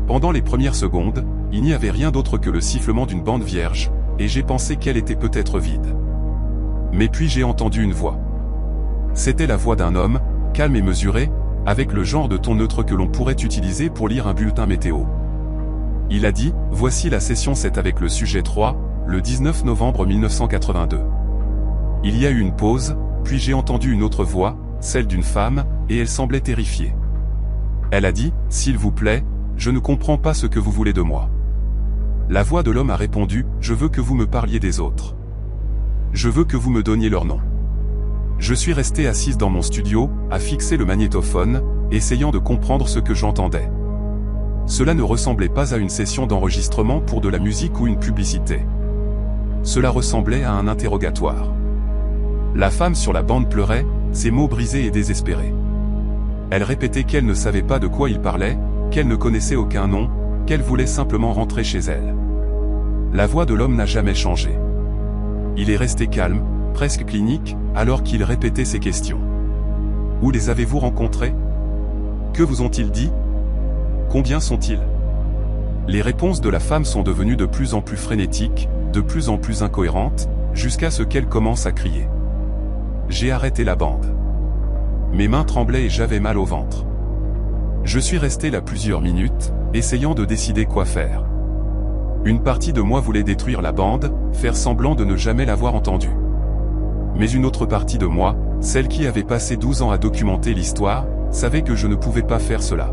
Pendant les premières secondes, il n'y avait rien d'autre que le sifflement d'une bande vierge, et j'ai pensé qu'elle était peut-être vide. Mais puis j'ai entendu une voix. C'était la voix d'un homme, calme et mesuré, avec le genre de ton neutre que l'on pourrait utiliser pour lire un bulletin météo. Il a dit, voici la session 7 avec le sujet 3, le 19 novembre 1982. Il y a eu une pause, puis j'ai entendu une autre voix, celle d'une femme, et elle semblait terrifiée. Elle a dit, s'il vous plaît, je ne comprends pas ce que vous voulez de moi. La voix de l'homme a répondu, je veux que vous me parliez des autres. Je veux que vous me donniez leur nom. Je suis resté assise dans mon studio, à fixer le magnétophone, essayant de comprendre ce que j'entendais. Cela ne ressemblait pas à une session d'enregistrement pour de la musique ou une publicité. Cela ressemblait à un interrogatoire. La femme sur la bande pleurait, ses mots brisés et désespérés. Elle répétait qu'elle ne savait pas de quoi il parlait, qu'elle ne connaissait aucun nom, qu'elle voulait simplement rentrer chez elle. La voix de l'homme n'a jamais changé. Il est resté calme, presque clinique, alors qu'il répétait ses questions. Où les avez-vous rencontrés? Que vous ont-ils dit? Combien sont-ils? Les réponses de la femme sont devenues de plus en plus frénétiques, de plus en plus incohérentes, jusqu'à ce qu'elle commence à crier. J'ai arrêté la bande. Mes mains tremblaient et j'avais mal au ventre. Je suis resté là plusieurs minutes, essayant de décider quoi faire. Une partie de moi voulait détruire la bande, faire semblant de ne jamais l'avoir entendue. Mais une autre partie de moi, celle qui avait passé 12 ans à documenter l'histoire, savait que je ne pouvais pas faire cela.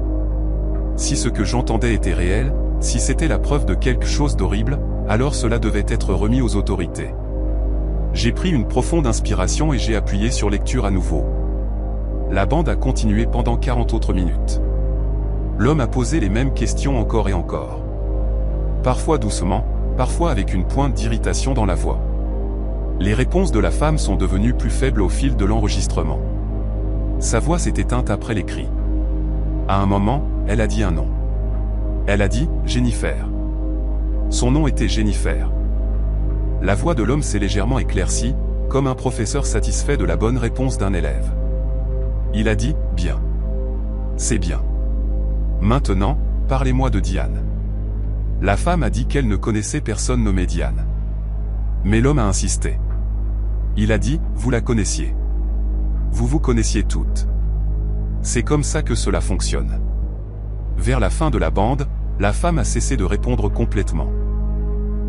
Si ce que j'entendais était réel, si c'était la preuve de quelque chose d'horrible, alors cela devait être remis aux autorités. J'ai pris une profonde inspiration et j'ai appuyé sur lecture à nouveau. La bande a continué pendant 40 autres minutes. L'homme a posé les mêmes questions encore et encore. Parfois doucement, parfois avec une pointe d'irritation dans la voix. Les réponses de la femme sont devenues plus faibles au fil de l'enregistrement. Sa voix s'est éteinte après les cris. À un moment, elle a dit un nom. Elle a dit « Jennifer ». Son nom était Jennifer. La voix de l'homme s'est légèrement éclaircie, comme un professeur satisfait de la bonne réponse d'un élève. Il a dit « Bien. C'est bien. Maintenant, parlez-moi de Diane ». La femme a dit qu'elle ne connaissait personne nommé Diane. Mais l'homme a insisté. Il a dit « Vous la connaissiez. Vous vous connaissiez toutes. C'est comme ça que cela fonctionne. » Vers la fin de la bande, la femme a cessé de répondre complètement.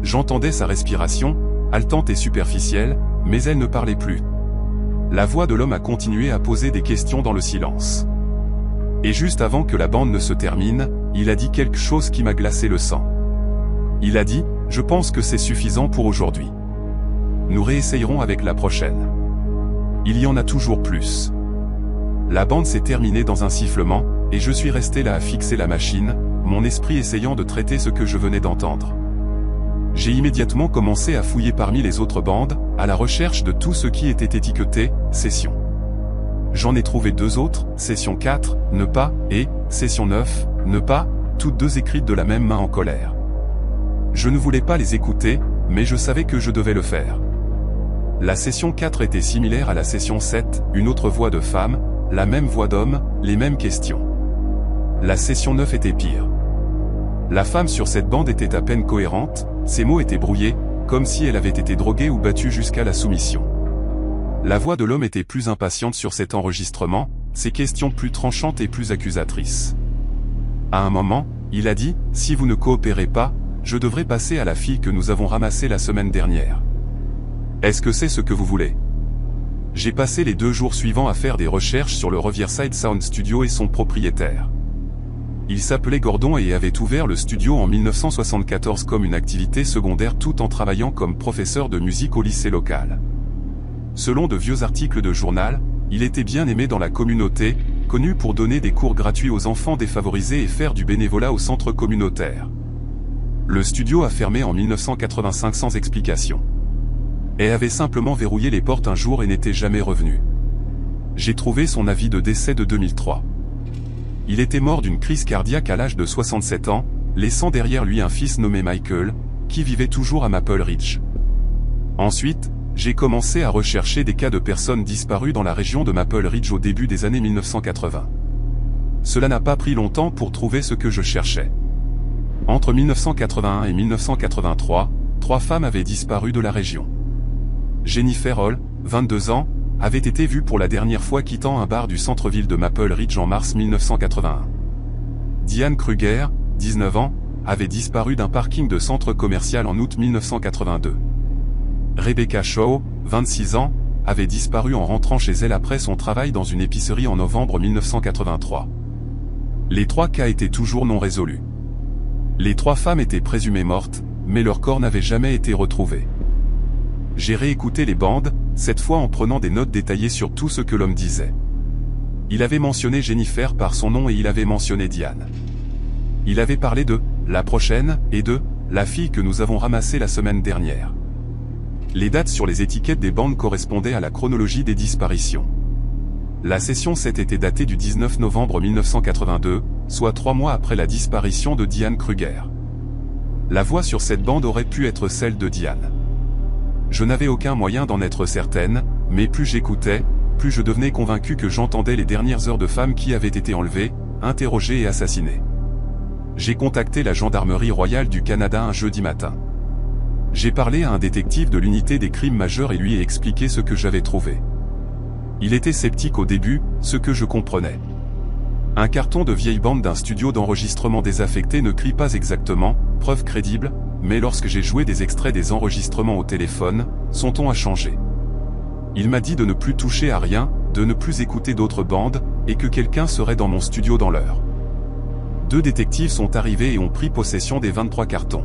J'entendais sa respiration, haletante et superficielle, mais elle ne parlait plus. La voix de l'homme a continué à poser des questions dans le silence. Et juste avant que la bande ne se termine, il a dit quelque chose qui m'a glacé le sang. Il a dit « Je pense que c'est suffisant pour aujourd'hui. Nous réessayerons avec la prochaine. » Il y en a toujours plus. La bande s'est terminée dans un sifflement, et je suis resté là à fixer la machine, mon esprit essayant de traiter ce que je venais d'entendre. J'ai immédiatement commencé à fouiller parmi les autres bandes, à la recherche de tout ce qui était étiqueté « Session ». J'en ai trouvé 2 autres, Session 4, ne pas, et Session 9, ne pas, toutes 2 écrites de la même main en colère. Je ne voulais pas les écouter, mais je savais que je devais le faire. La Session 4 était similaire à la Session 7, une autre voix de femme, la même voix d'homme, les mêmes questions. La Session 9 était pire. La femme sur cette bande était à peine cohérente, ses mots étaient brouillés, comme si elle avait été droguée ou battue jusqu'à la soumission. La voix de l'homme était plus impatiente sur cet enregistrement, ses questions plus tranchantes et plus accusatrices. À un moment, il a dit, « Si vous ne coopérez pas, je devrais passer à la fille que nous avons ramassée la semaine dernière. Est-ce que c'est ce que vous voulez ?» J'ai passé les 2 jours suivants à faire des recherches sur le Riverside Sound Studio et son propriétaire. Il s'appelait Gordon et avait ouvert le studio en 1974 comme une activité secondaire tout en travaillant comme professeur de musique au lycée local. Selon de vieux articles de journal, il était bien aimé dans la communauté, connu pour donner des cours gratuits aux enfants défavorisés et faire du bénévolat au centre communautaire. Le studio a fermé en 1985 sans explication. Et avait simplement verrouillé les portes un jour et n'était jamais revenu. J'ai trouvé son avis de décès de 2003. Il était mort d'une crise cardiaque à l'âge de 67 ans, laissant derrière lui un fils nommé Michael, qui vivait toujours à Maple Ridge. Ensuite, j'ai commencé à rechercher des cas de personnes disparues dans la région de Maple Ridge au début des années 1980. Cela n'a pas pris longtemps pour trouver ce que je cherchais. Entre 1981 et 1983, 3 femmes avaient disparu de la région. Jennifer Hall, 22 ans, avait été vue pour la dernière fois quittant un bar du centre-ville de Maple Ridge en mars 1981. Diane Kruger, 19 ans, avait disparu d'un parking de centre commercial en août 1982. Rebecca Shaw, 26 ans, avait disparu en rentrant chez elle après son travail dans une épicerie en novembre 1983. Les 3 cas étaient toujours non résolus. Les 3 femmes étaient présumées mortes, mais leur corps n'avait jamais été retrouvé. J'ai réécouté les bandes, cette fois en prenant des notes détaillées sur tout ce que l'homme disait. Il avait mentionné Jennifer par son nom et il avait mentionné Diane. Il avait parlé de « la prochaine » et de « la fille que nous avons ramassée la semaine dernière ». Les dates sur les étiquettes des bandes correspondaient à la chronologie des disparitions. La session 7 était datée du 19 novembre 1982, soit 3 mois après la disparition de Diane Kruger. La voix sur cette bande aurait pu être celle de Diane. Je n'avais aucun moyen d'en être certaine, mais plus j'écoutais, plus je devenais convaincu que j'entendais les dernières heures de femmes qui avaient été enlevées, interrogées et assassinées. J'ai contacté la gendarmerie royale du Canada un jeudi matin. J'ai parlé à un détective de l'unité des crimes majeurs et lui ai expliqué ce que j'avais trouvé. Il était sceptique au début, ce que je comprenais. Un carton de vieille bande d'un studio d'enregistrement désaffecté ne crie pas exactement « preuve crédible », mais lorsque j'ai joué des extraits des enregistrements au téléphone, son ton a changé. Il m'a dit de ne plus toucher à rien, de ne plus écouter d'autres bandes, et que quelqu'un serait dans mon studio dans l'heure. 2 détectives sont arrivés et ont pris possession des 23 cartons.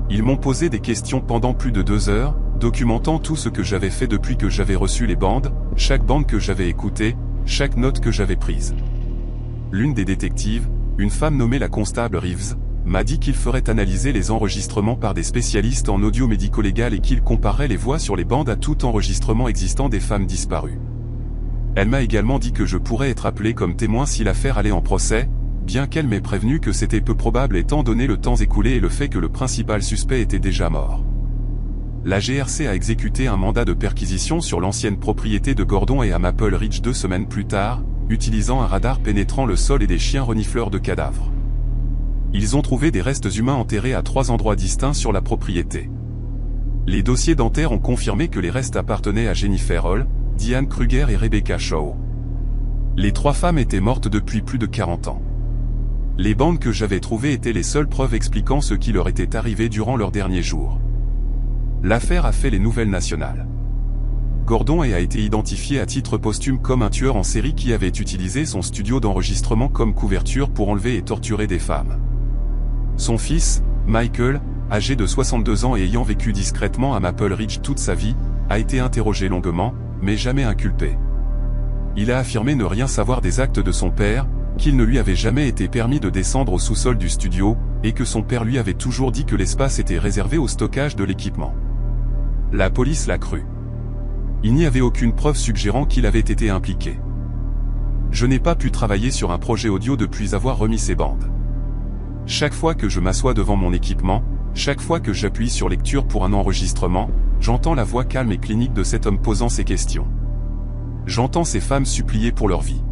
Ils m'ont posé des questions pendant plus de 2 heures, documentant tout ce que j'avais fait depuis que j'avais reçu les bandes, chaque bande que j'avais écoutée, chaque note que j'avais prise. L'une des détectives, une femme nommée la constable Reeves, m'a dit qu'il ferait analyser les enregistrements par des spécialistes en audio médico-légal et qu'il comparerait les voix sur les bandes à tout enregistrement existant des femmes disparues. Elle m'a également dit que je pourrais être appelé comme témoin si l'affaire allait en procès, bien qu'elle m'ait prévenu que c'était peu probable étant donné le temps écoulé et le fait que le principal suspect était déjà mort. La GRC a exécuté un mandat de perquisition sur l'ancienne propriété de Gordon et à Maple Ridge 2 semaines plus tard, utilisant un radar pénétrant le sol et des chiens renifleurs de cadavres. Ils ont trouvé des restes humains enterrés à 3 endroits distincts sur la propriété. Les dossiers dentaires ont confirmé que les restes appartenaient à Jennifer Hall, Diane Kruger et Rebecca Shaw. Les 3 femmes étaient mortes depuis plus de 40 ans. Les bandes que j'avais trouvées étaient les seules preuves expliquant ce qui leur était arrivé durant leurs derniers jours. L'affaire a fait les nouvelles nationales. Gordon a été identifié à titre posthume comme un tueur en série qui avait utilisé son studio d'enregistrement comme couverture pour enlever et torturer des femmes. Son fils, Michael, âgé de 62 ans et ayant vécu discrètement à Maple Ridge toute sa vie, a été interrogé longuement, mais jamais inculpé. Il a affirmé ne rien savoir des actes de son père, qu'il ne lui avait jamais été permis de descendre au sous-sol du studio, et que son père lui avait toujours dit que l'espace était réservé au stockage de l'équipement. La police l'a cru. Il n'y avait aucune preuve suggérant qu'il avait été impliqué. Je n'ai pas pu travailler sur un projet audio depuis avoir remis ces bandes. Chaque fois que je m'assois devant mon équipement, chaque fois que j'appuie sur lecture pour un enregistrement, j'entends la voix calme et clinique de cet homme posant ces questions. J'entends ces femmes supplier pour leur vie.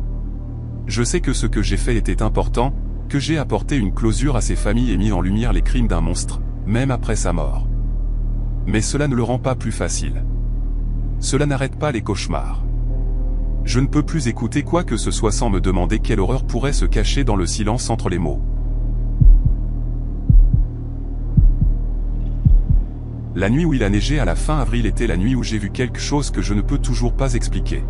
Je sais que ce que j'ai fait était important, que j'ai apporté une closure à ces familles et mis en lumière les crimes d'un monstre, même après sa mort. Mais cela ne le rend pas plus facile. cela n'arrête pas les cauchemars. Je ne peux plus écouter quoi que ce soit sans me demander quelle horreur pourrait se cacher dans le silence entre les mots. La nuit où il a neigé à la fin avril était la nuit où j'ai vu quelque chose que je ne peux toujours pas expliquer.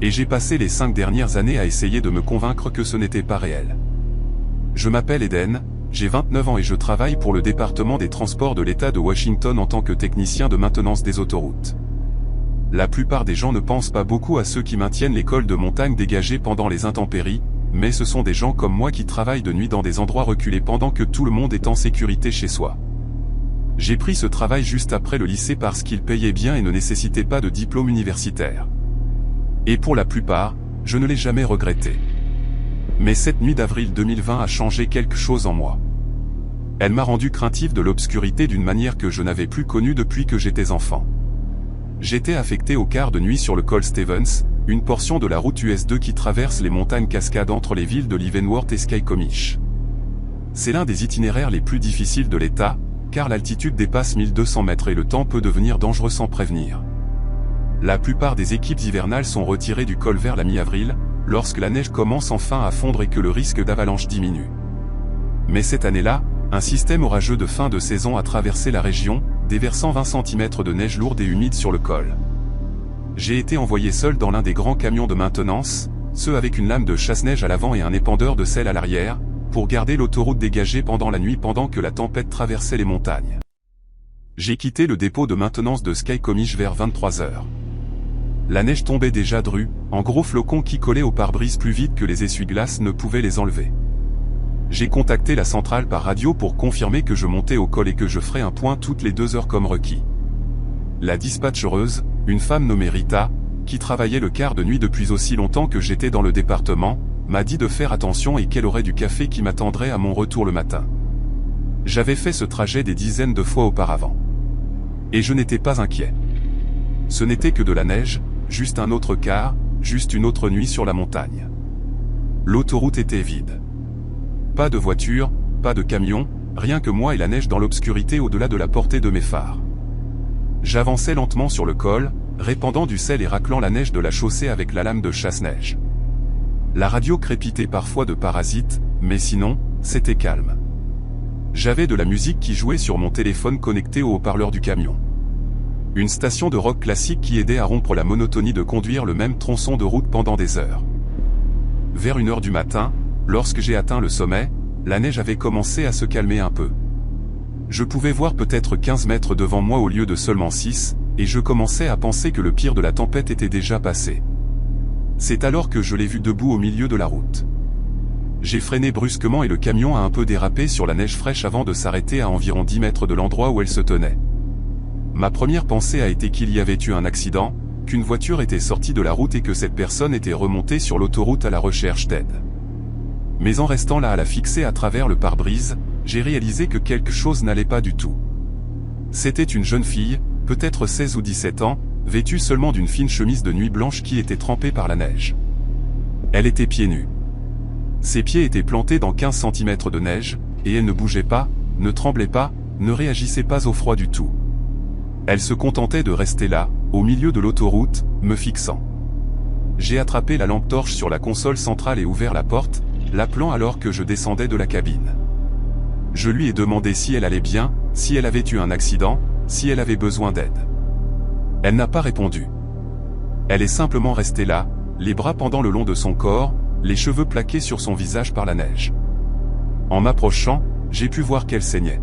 Et j'ai passé les 5 dernières années à essayer de me convaincre que ce n'était pas réel. Je m'appelle Eden, j'ai 29 ans et je travaille pour le département des transports de l'État de Washington en tant que technicien de maintenance des autoroutes. La plupart des gens ne pensent pas beaucoup à ceux qui maintiennent les cols de montagne dégagés pendant les intempéries, mais ce sont des gens comme moi qui travaillent de nuit dans des endroits reculés pendant que tout le monde est en sécurité chez soi. J'ai pris ce travail juste après le lycée parce qu'il payait bien et ne nécessitait pas de diplôme universitaire. Et pour la plupart, je ne l'ai jamais regretté. Mais cette nuit d'avril 2020 a changé quelque chose en moi. Elle m'a rendu craintif de l'obscurité d'une manière que je n'avais plus connue depuis que j'étais enfant. J'étais affecté au quart de nuit sur le col Stevens, une portion de la route US2 qui traverse les montagnes cascades entre les villes de Leavenworth et Skycomish. C'est l'un des itinéraires les plus difficiles de l'État, car l'altitude dépasse 1200 mètres et le temps peut devenir dangereux sans prévenir. La plupart des équipes hivernales sont retirées du col vers la mi-avril, lorsque la neige commence enfin à fondre et que le risque d'avalanche diminue. Mais cette année-là, un système orageux de fin de saison a traversé la région, déversant 20 cm de neige lourde et humide sur le col. J'ai été envoyé seul dans l'un des grands camions de maintenance, ceux avec une lame de chasse-neige à l'avant et un épandeur de sel à l'arrière, pour garder l'autoroute dégagée pendant la nuit pendant que la tempête traversait les montagnes. J'ai quitté le dépôt de maintenance de Skycomish vers 23 h. La neige tombait déjà drue, en gros flocons qui collaient au pare-brise plus vite que les essuie-glaces ne pouvaient les enlever. J'ai contacté la centrale par radio pour confirmer que je montais au col et que je ferais un point toutes les 2 heures comme requis. La dispatchereuse, une femme nommée Rita, qui travaillait le quart de nuit depuis aussi longtemps que j'étais dans le département, m'a dit de faire attention et qu'elle aurait du café qui m'attendrait à mon retour le matin. J'avais fait ce trajet des dizaines de fois auparavant. Et je n'étais pas inquiet. Ce n'était que de la neige, juste un autre quart, juste une autre nuit sur la montagne. L'autoroute était vide. Pas de voiture, pas de camion, rien que moi et la neige dans l'obscurité au-delà de la portée de mes phares. J'avançais lentement sur le col, répandant du sel et raclant la neige de la chaussée avec la lame de chasse-neige. La radio crépitait parfois de parasites, mais sinon, c'était calme. J'avais de la musique qui jouait sur mon téléphone connecté au haut-parleur du camion. Une station de rock classique qui aidait à rompre la monotonie de conduire le même tronçon de route pendant des heures. Vers 1 h du matin, lorsque j'ai atteint le sommet, la neige avait commencé à se calmer un peu. Je pouvais voir peut-être 15 mètres devant moi au lieu de seulement 6, et je commençais à penser que le pire de la tempête était déjà passé. C'est alors que je l'ai vu debout au milieu de la route. J'ai freiné brusquement et le camion a un peu dérapé sur la neige fraîche avant de s'arrêter à environ 10 mètres de l'endroit où elle se tenait. Ma première pensée a été qu'il y avait eu un accident, qu'une voiture était sortie de la route et que cette personne était remontée sur l'autoroute à la recherche d'aide. Mais en restant là à la fixer à travers le pare-brise, j'ai réalisé que quelque chose n'allait pas du tout. C'était une jeune fille, peut-être 16 ou 17 ans, vêtue seulement d'une fine chemise de nuit blanche qui était trempée par la neige. Elle était pieds nus. Ses pieds étaient plantés dans 15 cm de neige, et elle ne bougeait pas, ne tremblait pas, ne réagissait pas au froid du tout. Elle se contentait de rester là, au milieu de l'autoroute, me fixant. J'ai attrapé la lampe torche sur la console centrale et ouvert la porte, l'appelant alors que je descendais de la cabine. Je lui ai demandé si elle allait bien, si elle avait eu un accident, si elle avait besoin d'aide. Elle n'a pas répondu. Elle est simplement restée là, les bras pendant le long de son corps, les cheveux plaqués sur son visage par la neige. En m'approchant, j'ai pu voir qu'elle saignait.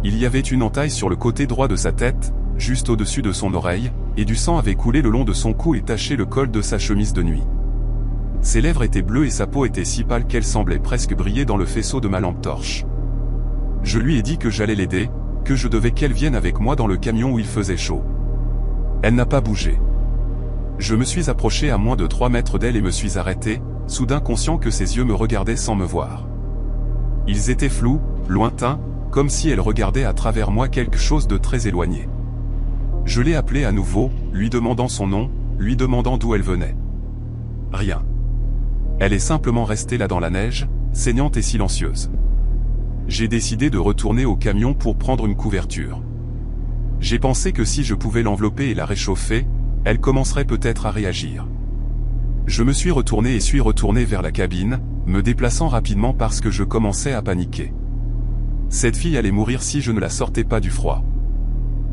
Il y avait une entaille sur le côté droit de sa tête, juste au-dessus de son oreille, et du sang avait coulé le long de son cou et taché le col de sa chemise de nuit. Ses lèvres étaient bleues et sa peau était si pâle qu'elle semblait presque briller dans le faisceau de ma lampe torche. Je lui ai dit que j'allais l'aider, que je devais qu'elle vienne avec moi dans le camion où il faisait chaud. Elle n'a pas bougé. Je me suis approché à moins de 3 mètres d'elle et me suis arrêté, soudain conscient que ses yeux me regardaient sans me voir. Ils étaient flous, lointains, comme si elle regardait à travers moi quelque chose de très éloigné. Je l'ai appelée à nouveau, lui demandant son nom, lui demandant d'où elle venait. Rien. Elle est simplement restée là dans la neige, saignante et silencieuse. J'ai décidé de retourner au camion pour prendre une couverture. J'ai pensé que si je pouvais l'envelopper et la réchauffer, elle commencerait peut-être à réagir. Je me suis retourné et suis retourné vers la cabine, me déplaçant rapidement parce que je commençais à paniquer. Cette fille allait mourir si je ne la sortais pas du froid.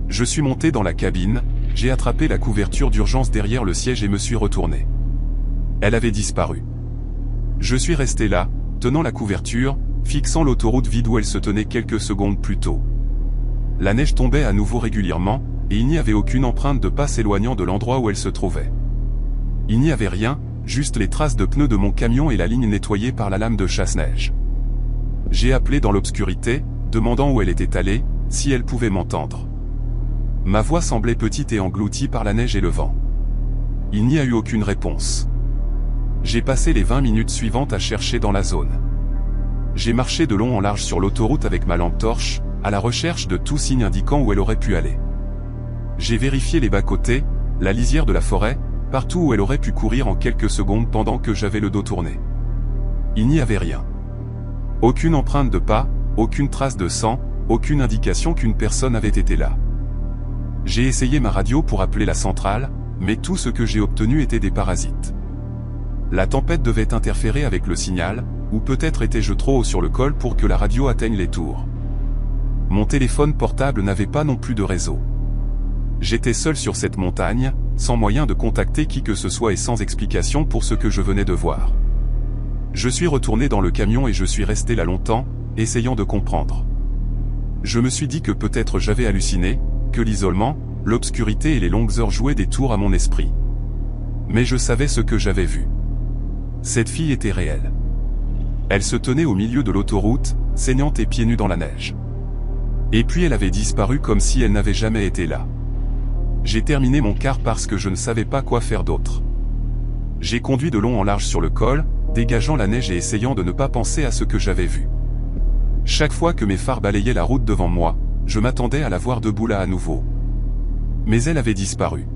Je suis monté dans la cabine, j'ai attrapé la couverture d'urgence derrière le siège et me suis retourné. Elle avait disparu. Je suis resté là, tenant la couverture, fixant l'autoroute vide où elle se tenait quelques secondes plus tôt. La neige tombait à nouveau régulièrement, et il n'y avait aucune empreinte de pas s'éloignant de l'endroit où elle se trouvait. Il n'y avait rien, juste les traces de pneus de mon camion et la ligne nettoyée par la lame de chasse-neige. J'ai appelé dans l'obscurité, demandant où elle était allée, si elle pouvait m'entendre. Ma voix semblait petite et engloutie par la neige et le vent. Il n'y a eu aucune réponse. J'ai passé les 20 minutes suivantes à chercher dans la zone. J'ai marché de long en large sur l'autoroute avec ma lampe torche, à la recherche de tout signe indiquant où elle aurait pu aller. J'ai vérifié les bas-côtés, la lisière de la forêt, partout où elle aurait pu courir en quelques secondes pendant que j'avais le dos tourné. Il n'y avait rien. Aucune empreinte de pas, aucune trace de sang, aucune indication qu'une personne avait été là. J'ai essayé ma radio pour appeler la centrale, mais tout ce que j'ai obtenu était des parasites. La tempête devait interférer avec le signal, ou peut-être étais-je trop haut sur le col pour que la radio atteigne les tours. Mon téléphone portable n'avait pas non plus de réseau. J'étais seul sur cette montagne, sans moyen de contacter qui que ce soit et sans explication pour ce que je venais de voir. Je suis retourné dans le camion et je suis resté là longtemps, essayant de comprendre. Je me suis dit que peut-être j'avais halluciné, que l'isolement, l'obscurité et les longues heures jouaient des tours à mon esprit. Mais je savais ce que j'avais vu. Cette fille était réelle. Elle se tenait au milieu de l'autoroute, saignante et pieds nus dans la neige. Et puis elle avait disparu comme si elle n'avait jamais été là. J'ai terminé mon quart parce que je ne savais pas quoi faire d'autre. J'ai conduit de long en large sur le col, dégageant la neige et essayant de ne pas penser à ce que j'avais vu. Chaque fois que mes phares balayaient la route devant moi, je m'attendais à la voir debout là à nouveau. Mais elle avait disparu.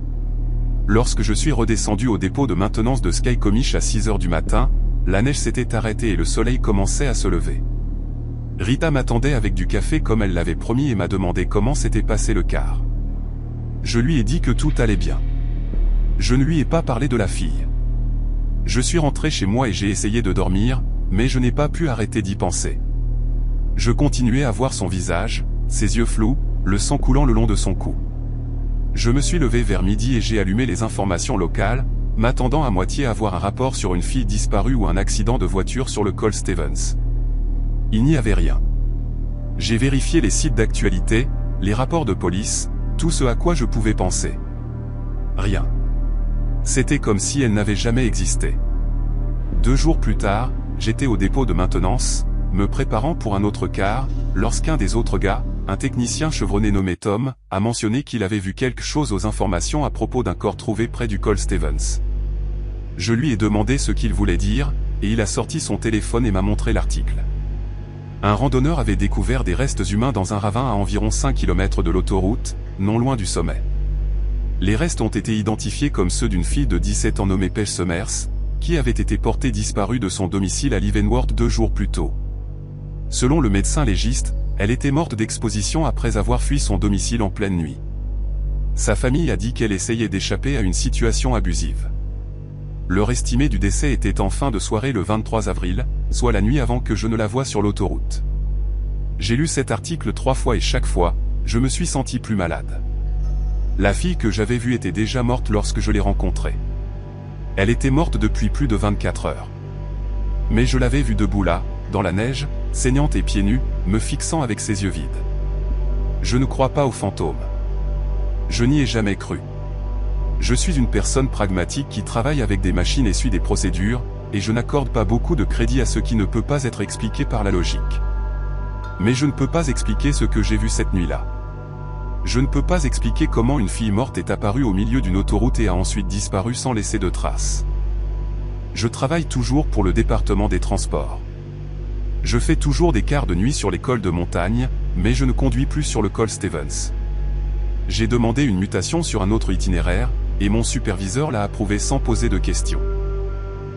Lorsque je suis redescendu au dépôt de maintenance de Skycomish à 6 h du matin, la neige s'était arrêtée et le soleil commençait à se lever. Rita m'attendait avec du café comme elle l'avait promis et m'a demandé comment s'était passé le quart. Je lui ai dit que tout allait bien. Je ne lui ai pas parlé de la fille. Je suis rentré chez moi et j'ai essayé de dormir, mais je n'ai pas pu arrêter d'y penser. Je continuais à voir son visage, ses yeux flous, le sang coulant le long de son cou. Je me suis levé vers midi et j'ai allumé les informations locales, m'attendant à moitié à voir un rapport sur une fille disparue ou un accident de voiture sur le col Stevens. Il n'y avait rien. J'ai vérifié les sites d'actualité, les rapports de police, tout ce à quoi je pouvais penser. Rien. C'était comme si elle n'avait jamais existé. 2 jours plus tard, j'étais au dépôt de maintenance, me préparant pour un autre quart, lorsqu'un des autres gars, un technicien chevronné nommé Tom, a mentionné qu'il avait vu quelque chose aux informations à propos d'un corps trouvé près du col Stevens. Je lui ai demandé ce qu'il voulait dire, et il a sorti son téléphone et m'a montré l'article. Un randonneur avait découvert des restes humains dans un ravin à environ 5 km de l'autoroute, non loin du sommet. Les restes ont été identifiés comme ceux d'une fille de 17 ans nommée Paige Summers, qui avait été portée disparue de son domicile à Leavenworth 2 jours plus tôt. Selon le médecin légiste, elle était morte d'exposition après avoir fui son domicile en pleine nuit. Sa famille a dit qu'elle essayait d'échapper à une situation abusive. L'heure estimée du décès était en fin de soirée le 23 avril, soit la nuit avant que je ne la voie sur l'autoroute. J'ai lu cet article 3 fois et chaque fois, je me suis senti plus malade. La fille que j'avais vue était déjà morte lorsque je l'ai rencontrée. Elle était morte depuis plus de 24 heures. Mais je l'avais vue debout là, dans la neige, saignante et pieds nus, me fixant avec ses yeux vides. Je ne crois pas aux fantômes. Je n'y ai jamais cru. Je suis une personne pragmatique qui travaille avec des machines et suit des procédures, et je n'accorde pas beaucoup de crédit à ce qui ne peut pas être expliqué par la logique. Mais je ne peux pas expliquer ce que j'ai vu cette nuit-là. Je ne peux pas expliquer comment une fille morte est apparue au milieu d'une autoroute et a ensuite disparu sans laisser de traces. Je travaille toujours pour le département des transports. Je fais toujours des quarts de nuit sur les cols de montagne, mais je ne conduis plus sur le col Stevens. J'ai demandé une mutation sur un autre itinéraire, et mon superviseur l'a approuvé sans poser de questions.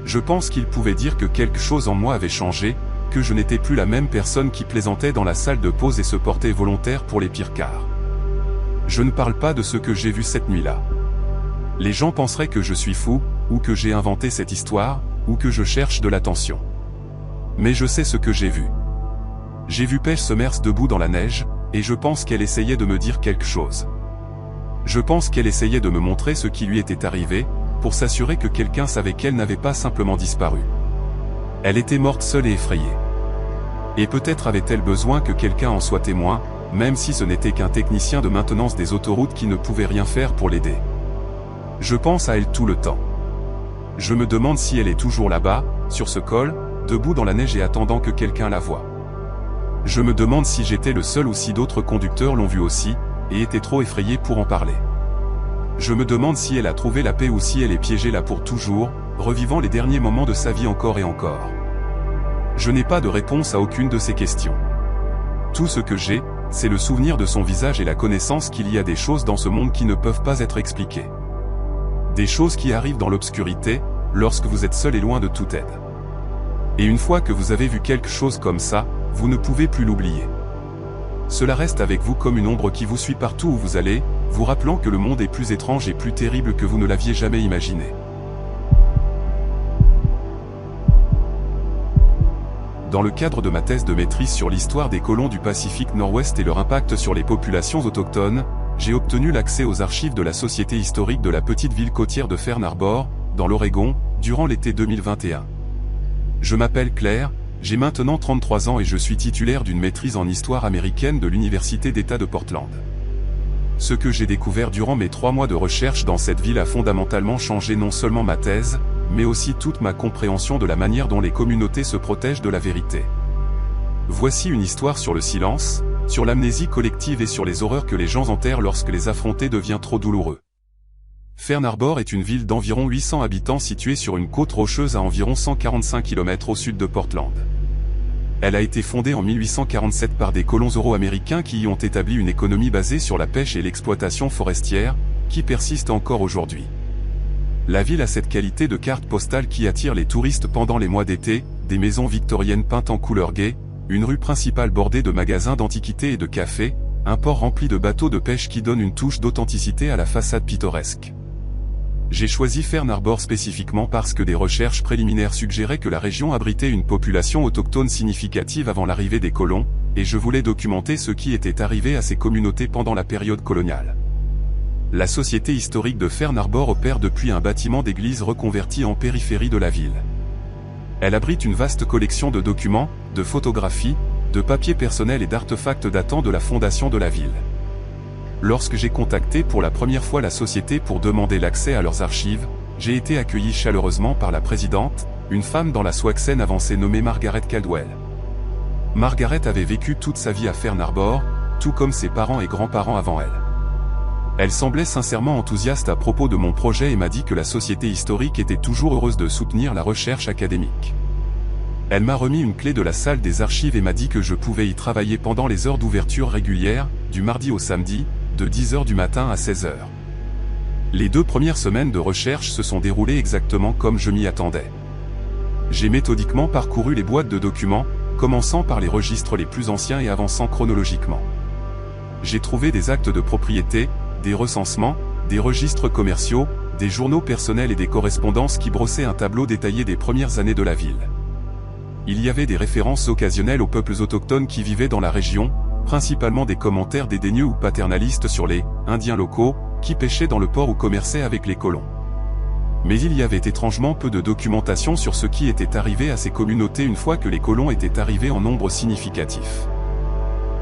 Je pense qu'il pouvait dire que quelque chose en moi avait changé, que je n'étais plus la même personne qui plaisantait dans la salle de pause et se portait volontaire pour les pires quarts. Je ne parle pas de ce que j'ai vu cette nuit-là. Les gens penseraient que je suis fou, ou que j'ai inventé cette histoire, ou que je cherche de l'attention. Mais je sais ce que j'ai vu. J'ai vu Paige Summers debout dans la neige, et je pense qu'elle essayait de me dire quelque chose. Je pense qu'elle essayait de me montrer ce qui lui était arrivé, pour s'assurer que quelqu'un savait qu'elle n'avait pas simplement disparu. Elle était morte seule et effrayée. Et peut-être avait-elle besoin que quelqu'un en soit témoin, même si ce n'était qu'un technicien de maintenance des autoroutes qui ne pouvait rien faire pour l'aider. Je pense à elle tout le temps. Je me demande si elle est toujours là-bas, sur ce col, debout dans la neige et attendant que quelqu'un la voie. Je me demande si j'étais le seul ou si d'autres conducteurs l'ont vue aussi, et étaient trop effrayés pour en parler. Je me demande si elle a trouvé la paix ou si elle est piégée là pour toujours, revivant les derniers moments de sa vie encore et encore. Je n'ai pas de réponse à aucune de ces questions. Tout ce que j'ai, c'est le souvenir de son visage et la connaissance qu'il y a des choses dans ce monde qui ne peuvent pas être expliquées. Des choses qui arrivent dans l'obscurité, lorsque vous êtes seul et loin de toute aide. Et une fois que vous avez vu quelque chose comme ça, vous ne pouvez plus l'oublier. Cela reste avec vous comme une ombre qui vous suit partout où vous allez, vous rappelant que le monde est plus étrange et plus terrible que vous ne l'aviez jamais imaginé. Dans le cadre de ma thèse de maîtrise sur l'histoire des colons du Pacifique Nord-Ouest et leur impact sur les populations autochtones, j'ai obtenu l'accès aux archives de la Société historique de la petite ville côtière de Fern Arbor, dans l'Oregon, durant l'été 2021. Je m'appelle Claire, j'ai maintenant 33 ans et je suis titulaire d'une maîtrise en histoire américaine de l'Université d'État de Portland. Ce que j'ai découvert durant mes 3 mois de recherche dans cette ville a fondamentalement changé non seulement ma thèse, mais aussi toute ma compréhension de la manière dont les communautés se protègent de la vérité. Voici une histoire sur le silence, sur l'amnésie collective et sur les horreurs que les gens enterrent lorsque les affronter devient trop douloureux. Fern Arbor est une ville d'environ 800 habitants située sur une côte rocheuse à environ 145 km au sud de Portland. Elle a été fondée en 1847 par des colons euro-américains qui y ont établi une économie basée sur la pêche et l'exploitation forestière, qui persiste encore aujourd'hui. La ville a cette qualité de carte postale qui attire les touristes pendant les mois d'été, des maisons victoriennes peintes en couleur gaie, une rue principale bordée de magasins d'antiquités et de cafés, un port rempli de bateaux de pêche qui donne une touche d'authenticité à la façade pittoresque. J'ai choisi Fern Arbor spécifiquement parce que des recherches préliminaires suggéraient que la région abritait une population autochtone significative avant l'arrivée des colons, et je voulais documenter ce qui était arrivé à ces communautés pendant la période coloniale. La Société historique de Fern Arbor opère depuis un bâtiment d'église reconverti en périphérie de la ville. Elle abrite une vaste collection de documents, de photographies, de papiers personnels et d'artefacts datant de la fondation de la ville. Lorsque j'ai contacté pour la première fois la société pour demander l'accès à leurs archives, j'ai été accueilli chaleureusement par la présidente, une femme dans la Swaxen avancée nommée Margaret Caldwell. Margaret avait vécu toute sa vie à Fern Arbor, tout comme ses parents et grands-parents avant elle. Elle semblait sincèrement enthousiaste à propos de mon projet et m'a dit que la Société historique était toujours heureuse de soutenir la recherche académique. Elle m'a remis une clé de la salle des archives et m'a dit que je pouvais y travailler pendant les heures d'ouverture régulières, du mardi au samedi, de 10h du matin à 16h. Les 2 premières semaines de recherche se sont déroulées exactement comme je m'y attendais. J'ai méthodiquement parcouru les boîtes de documents, commençant par les registres les plus anciens et avançant chronologiquement. J'ai trouvé des actes de propriété, des recensements, des registres commerciaux, des journaux personnels et des correspondances qui brossaient un tableau détaillé des premières années de la ville. Il y avait des références occasionnelles aux peuples autochtones qui vivaient dans la région, principalement des commentaires dédaigneux ou paternalistes sur les « Indiens locaux » qui pêchaient dans le port ou commerçaient avec les colons. Mais il y avait étrangement peu de documentation sur ce qui était arrivé à ces communautés une fois que les colons étaient arrivés en nombre significatif.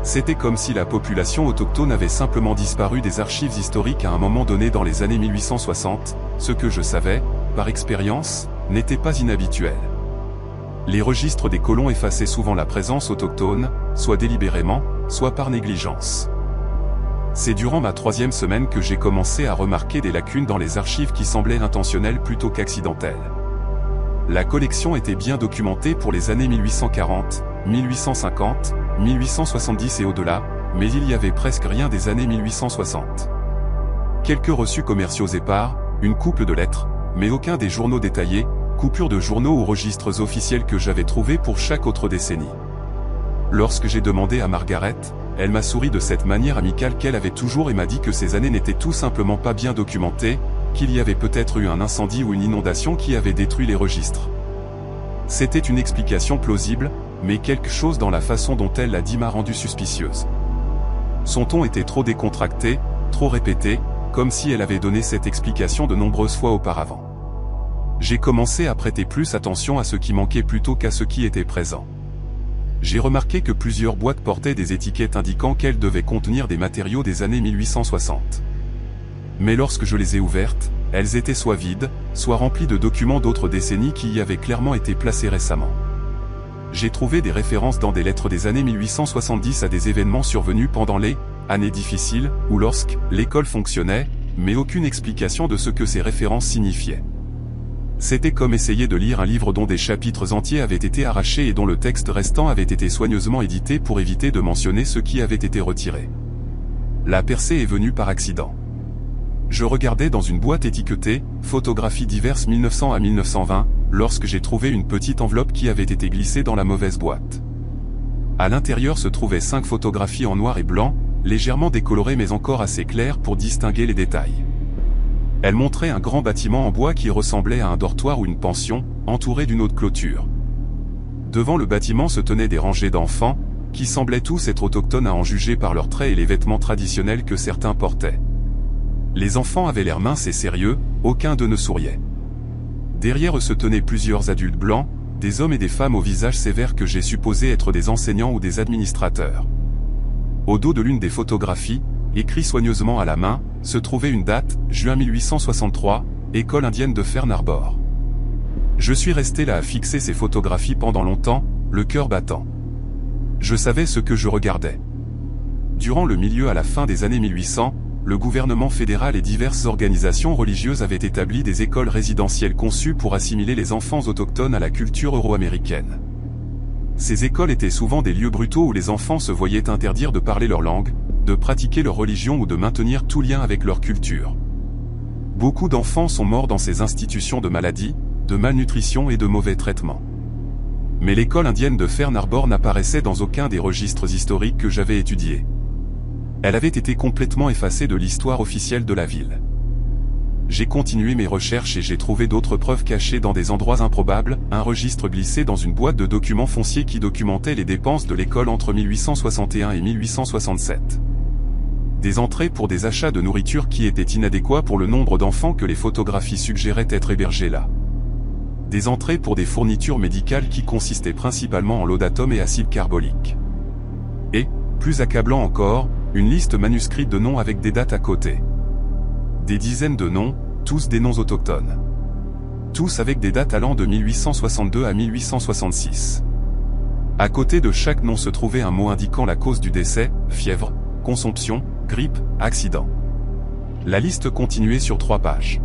C'était comme si la population autochtone avait simplement disparu des archives historiques à un moment donné dans les années 1860, ce que je savais, par expérience, n'était pas inhabituel. Les registres des colons effaçaient souvent la présence autochtone, soit délibérément, soit par négligence. C'est durant ma 3e semaine que j'ai commencé à remarquer des lacunes dans les archives qui semblaient intentionnelles plutôt qu'accidentelles. La collection était bien documentée pour les années 1840, 1850, 1870 et au-delà, mais il y avait presque rien des années 1860. Quelques reçus commerciaux épars, une couple de lettres, mais aucun des journaux détaillés, coupures de journaux ou registres officiels que j'avais trouvés pour chaque autre décennie. Lorsque j'ai demandé à Margaret, elle m'a souri de cette manière amicale qu'elle avait toujours et m'a dit que ces années n'étaient tout simplement pas bien documentées, qu'il y avait peut-être eu un incendie ou une inondation qui avait détruit les registres. C'était une explication plausible, mais quelque chose dans la façon dont elle l'a dit m'a rendu suspicieuse. Son ton était trop décontracté, trop répété, comme si elle avait donné cette explication de nombreuses fois auparavant. J'ai commencé à prêter plus attention à ce qui manquait plutôt qu'à ce qui était présent. J'ai remarqué que plusieurs boîtes portaient des étiquettes indiquant qu'elles devaient contenir des matériaux des années 1860. Mais lorsque je les ai ouvertes, elles étaient soit vides, soit remplies de documents d'autres décennies qui y avaient clairement été placés récemment. J'ai trouvé des références dans des lettres des années 1870 à des événements survenus pendant les années difficiles, ou lorsque l'école fonctionnait, mais aucune explication de ce que ces références signifiaient. C'était comme essayer de lire un livre dont des chapitres entiers avaient été arrachés et dont le texte restant avait été soigneusement édité pour éviter de mentionner ce qui avait été retiré. La percée est venue par accident. Je regardais dans une boîte étiquetée « Photographies diverses 1900 à 1920 » lorsque j'ai trouvé une petite enveloppe qui avait été glissée dans la mauvaise boîte. À l'intérieur se trouvaient 5 photographies en noir et blanc, légèrement décolorées mais encore assez claires pour distinguer les détails. Elle montrait un grand bâtiment en bois qui ressemblait à un dortoir ou une pension, entouré d'une haute clôture. Devant le bâtiment se tenaient des rangées d'enfants, qui semblaient tous être autochtones à en juger par leurs traits et les vêtements traditionnels que certains portaient. Les enfants avaient l'air minces et sérieux, aucun d'eux ne souriait. Derrière eux se tenaient plusieurs adultes blancs, des hommes et des femmes au visage sévère que j'ai supposé être des enseignants ou des administrateurs. Au dos de l'une des photographies, écrit soigneusement à la main, se trouvait une date, juin 1863, école indienne de Fern Arbor. Je suis resté là à fixer ces photographies pendant longtemps, le cœur battant. Je savais ce que je regardais. Durant le milieu à la fin des années 1800, le gouvernement fédéral et diverses organisations religieuses avaient établi des écoles résidentielles conçues pour assimiler les enfants autochtones à la culture euro-américaine. Ces écoles étaient souvent des lieux brutaux où les enfants se voyaient interdire de parler leur langue, de pratiquer leur religion ou de maintenir tout lien avec leur culture. Beaucoup d'enfants sont morts dans ces institutions de maladie, de malnutrition et de mauvais traitements. Mais l'école indienne de Fern Arbor n'apparaissait dans aucun des registres historiques que j'avais étudiés. Elle avait été complètement effacée de l'histoire officielle de la ville. J'ai continué mes recherches et j'ai trouvé d'autres preuves cachées dans des endroits improbables, un registre glissé dans une boîte de documents fonciers qui documentait les dépenses de l'école entre 1861 et 1867. Des entrées pour des achats de nourriture qui étaient inadéquats pour le nombre d'enfants que les photographies suggéraient être hébergés là. Des entrées pour des fournitures médicales qui consistaient principalement en laudatum et acide carbolique. Et, plus accablant encore, une liste manuscrite de noms avec des dates à côté. Des dizaines de noms, tous des noms autochtones. Tous avec des dates allant de 1862 à 1866. À côté de chaque nom se trouvait un mot indiquant la cause du décès, fièvre, consomption, grippe, accident. La liste continuait sur 3 pages.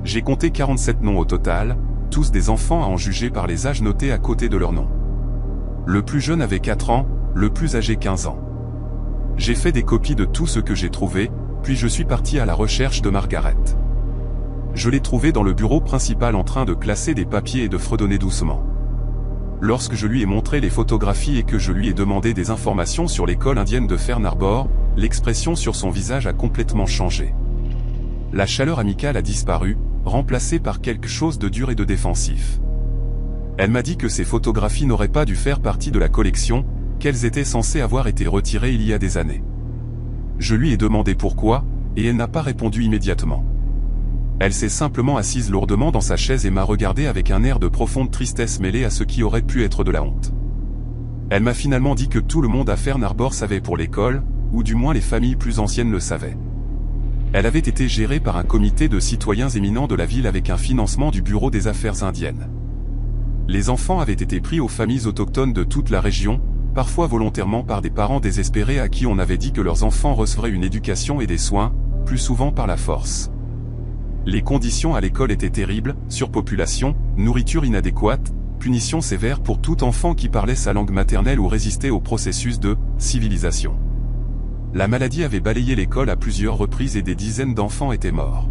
J'ai compté 47 noms au total, tous des enfants à en juger par les âges notés à côté de leur nom. Le plus jeune avait 4 ans, le plus âgé 15 ans. J'ai fait des copies de tout ce que j'ai trouvé, puis je suis parti à la recherche de Margaret. Je l'ai trouvée dans le bureau principal en train de classer des papiers et de fredonner doucement. Lorsque je lui ai montré les photographies et que je lui ai demandé des informations sur l'école indienne de Fern Arbor, l'expression sur son visage a complètement changé. La chaleur amicale a disparu, remplacée par quelque chose de dur et de défensif. Elle m'a dit que ces photographies n'auraient pas dû faire partie de la collection, qu'elles étaient censées avoir été retirées il y a des années. Je lui ai demandé pourquoi, et elle n'a pas répondu immédiatement. Elle s'est simplement assise lourdement dans sa chaise et m'a regardé avec un air de profonde tristesse mêlée à ce qui aurait pu être de la honte. Elle m'a finalement dit que tout le monde à Fern Arbor savait pour l'école, ou du moins les familles plus anciennes le savaient. Elle avait été gérée par un comité de citoyens éminents de la ville avec un financement du Bureau des Affaires indiennes. Les enfants avaient été pris aux familles autochtones de toute la région, parfois volontairement par des parents désespérés à qui on avait dit que leurs enfants recevraient une éducation et des soins, plus souvent par la force. Les conditions à l'école étaient terribles, surpopulation, nourriture inadéquate, punitions sévères pour tout enfant qui parlait sa langue maternelle ou résistait au processus de civilisation. La maladie avait balayé l'école à plusieurs reprises et des dizaines d'enfants étaient morts.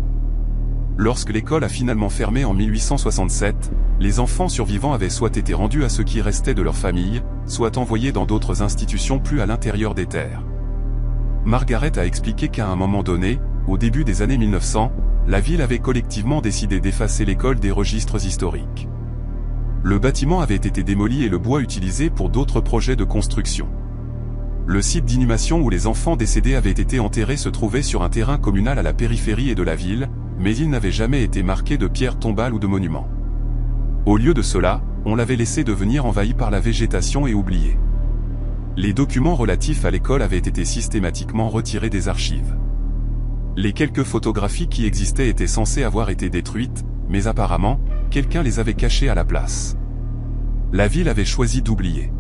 Lorsque l'école a finalement fermé en 1867, Les enfants survivants avaient soit été rendus à ce qui restait de leur famille, soit envoyés dans d'autres institutions plus à l'intérieur des terres. Margaret a expliqué qu'à un moment donné, au début des années 1900, la ville avait collectivement décidé d'effacer l'école des registres historiques. Le bâtiment avait été démoli et le bois utilisé pour d'autres projets de construction. Le site d'inhumation où les enfants décédés avaient été enterrés se trouvait sur un terrain communal à la périphérie de la ville, mais il n'avait jamais été marqué de pierres tombales ou de monuments. Au lieu de cela, on l'avait laissé devenir envahi par la végétation et oublié. Les documents relatifs à l'école avaient été systématiquement retirés des archives. Les quelques photographies qui existaient étaient censées avoir été détruites, mais apparemment, quelqu'un les avait cachées à la place. La ville avait choisi d'oublier.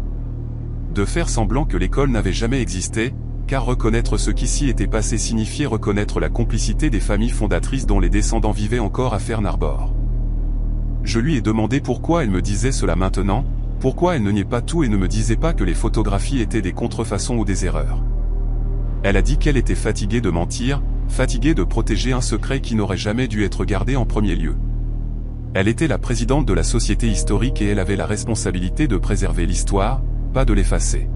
De faire semblant que l'école n'avait jamais existé, car reconnaître ce qui s'y était passé signifiait reconnaître la complicité des familles fondatrices dont les descendants vivaient encore à Fern Arbor. Je lui ai demandé pourquoi elle me disait cela maintenant, pourquoi elle ne niait pas tout et ne me disait pas que les photographies étaient des contrefaçons ou des erreurs. Elle a dit qu'elle était fatiguée de mentir, fatiguée de protéger un secret qui n'aurait jamais dû être gardé en premier lieu. Elle était la présidente de la société historique et elle avait la responsabilité de préserver l'histoire, pas de l'effacer.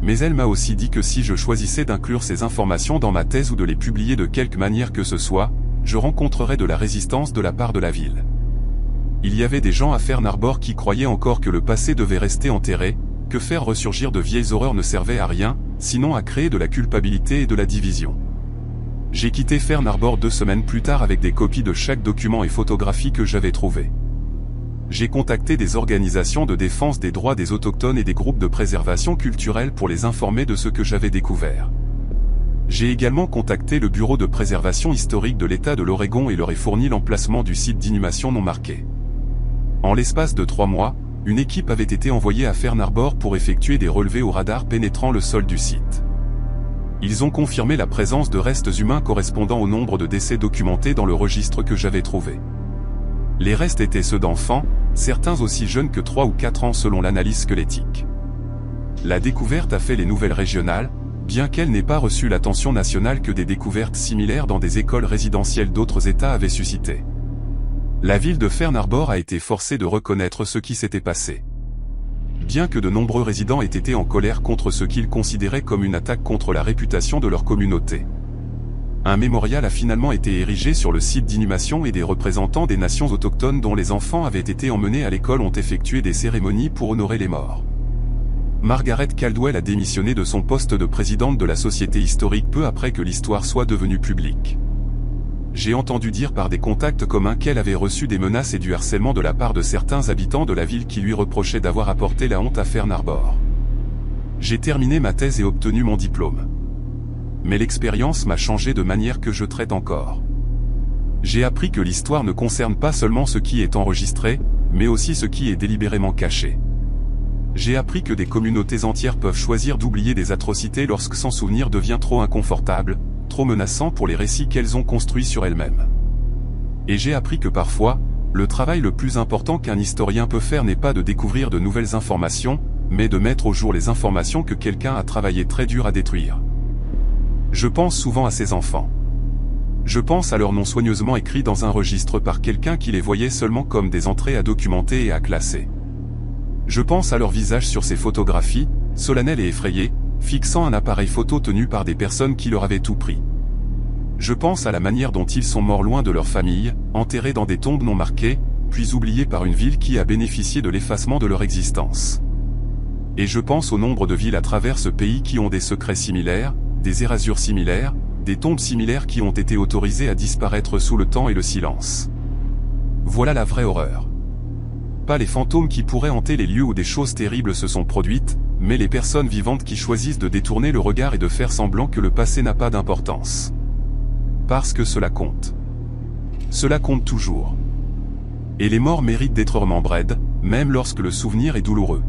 Mais elle m'a aussi dit que si je choisissais d'inclure ces informations dans ma thèse ou de les publier de quelque manière que ce soit, je rencontrerais de la résistance de la part de la ville. Il y avait des gens à Fern Arbor qui croyaient encore que le passé devait rester enterré, que faire ressurgir de vieilles horreurs ne servait à rien, sinon à créer de la culpabilité et de la division. J'ai quitté Fern Arbor 2 semaines plus tard avec des copies de chaque document et photographie que j'avais trouvé. J'ai contacté des organisations de défense des droits des autochtones et des groupes de préservation culturelle pour les informer de ce que j'avais découvert. J'ai également contacté le Bureau de préservation historique de l'État de l'Oregon et leur ai fourni l'emplacement du site d'inhumation non marqué. En l'espace de 3 mois, une équipe avait été envoyée à Fern Arbor pour effectuer des relevés au radar pénétrant le sol du site. Ils ont confirmé la présence de restes humains correspondant au nombre de décès documentés dans le registre que j'avais trouvé. Les restes étaient ceux d'enfants, certains aussi jeunes que 3 ou 4 ans selon l'analyse squelettique. La découverte a fait les nouvelles régionales, bien qu'elle n'ait pas reçu l'attention nationale que des découvertes similaires dans des écoles résidentielles d'autres États avaient suscité. La ville de Fern Arbor a été forcée de reconnaître ce qui s'était passé. Bien que de nombreux résidents aient été en colère contre ce qu'ils considéraient comme une attaque contre la réputation de leur communauté. Un mémorial a finalement été érigé sur le site d'inhumation et des représentants des nations autochtones dont les enfants avaient été emmenés à l'école ont effectué des cérémonies pour honorer les morts. Margaret Caldwell a démissionné de son poste de présidente de la Société historique peu après que l'histoire soit devenue publique. J'ai entendu dire par des contacts communs qu'elle avait reçu des menaces et du harcèlement de la part de certains habitants de la ville qui lui reprochaient d'avoir apporté la honte à Fern Arbor. J'ai terminé ma thèse et obtenu mon diplôme. Mais l'expérience m'a changé de manière que je traite encore. J'ai appris que l'histoire ne concerne pas seulement ce qui est enregistré, mais aussi ce qui est délibérément caché. J'ai appris que des communautés entières peuvent choisir d'oublier des atrocités lorsque s'en souvenir devient trop inconfortable, trop menaçant pour les récits qu'elles ont construits sur elles-mêmes. Et j'ai appris que parfois, le travail le plus important qu'un historien peut faire n'est pas de découvrir de nouvelles informations, mais de mettre au jour les informations que quelqu'un a travaillé très dur à détruire. Je pense souvent à ces enfants. Je pense à leurs noms soigneusement écrits dans un registre par quelqu'un qui les voyait seulement comme des entrées à documenter et à classer. Je pense à leur visage sur ces photographies, solennels et effrayés, fixant un appareil photo tenu par des personnes qui leur avaient tout pris. Je pense à la manière dont ils sont morts loin de leur famille, enterrés dans des tombes non marquées, puis oubliés par une ville qui a bénéficié de l'effacement de leur existence. Et je pense au nombre de villes à travers ce pays qui ont des secrets similaires, des érasures similaires, des tombes similaires qui ont été autorisées à disparaître sous le temps et le silence. Voilà la vraie horreur. Pas les fantômes qui pourraient hanter les lieux où des choses terribles se sont produites, mais les personnes vivantes qui choisissent de détourner le regard et de faire semblant que le passé n'a pas d'importance. Parce que cela compte. Cela compte toujours. Et les morts méritent d'être remembrées, même lorsque le souvenir est douloureux.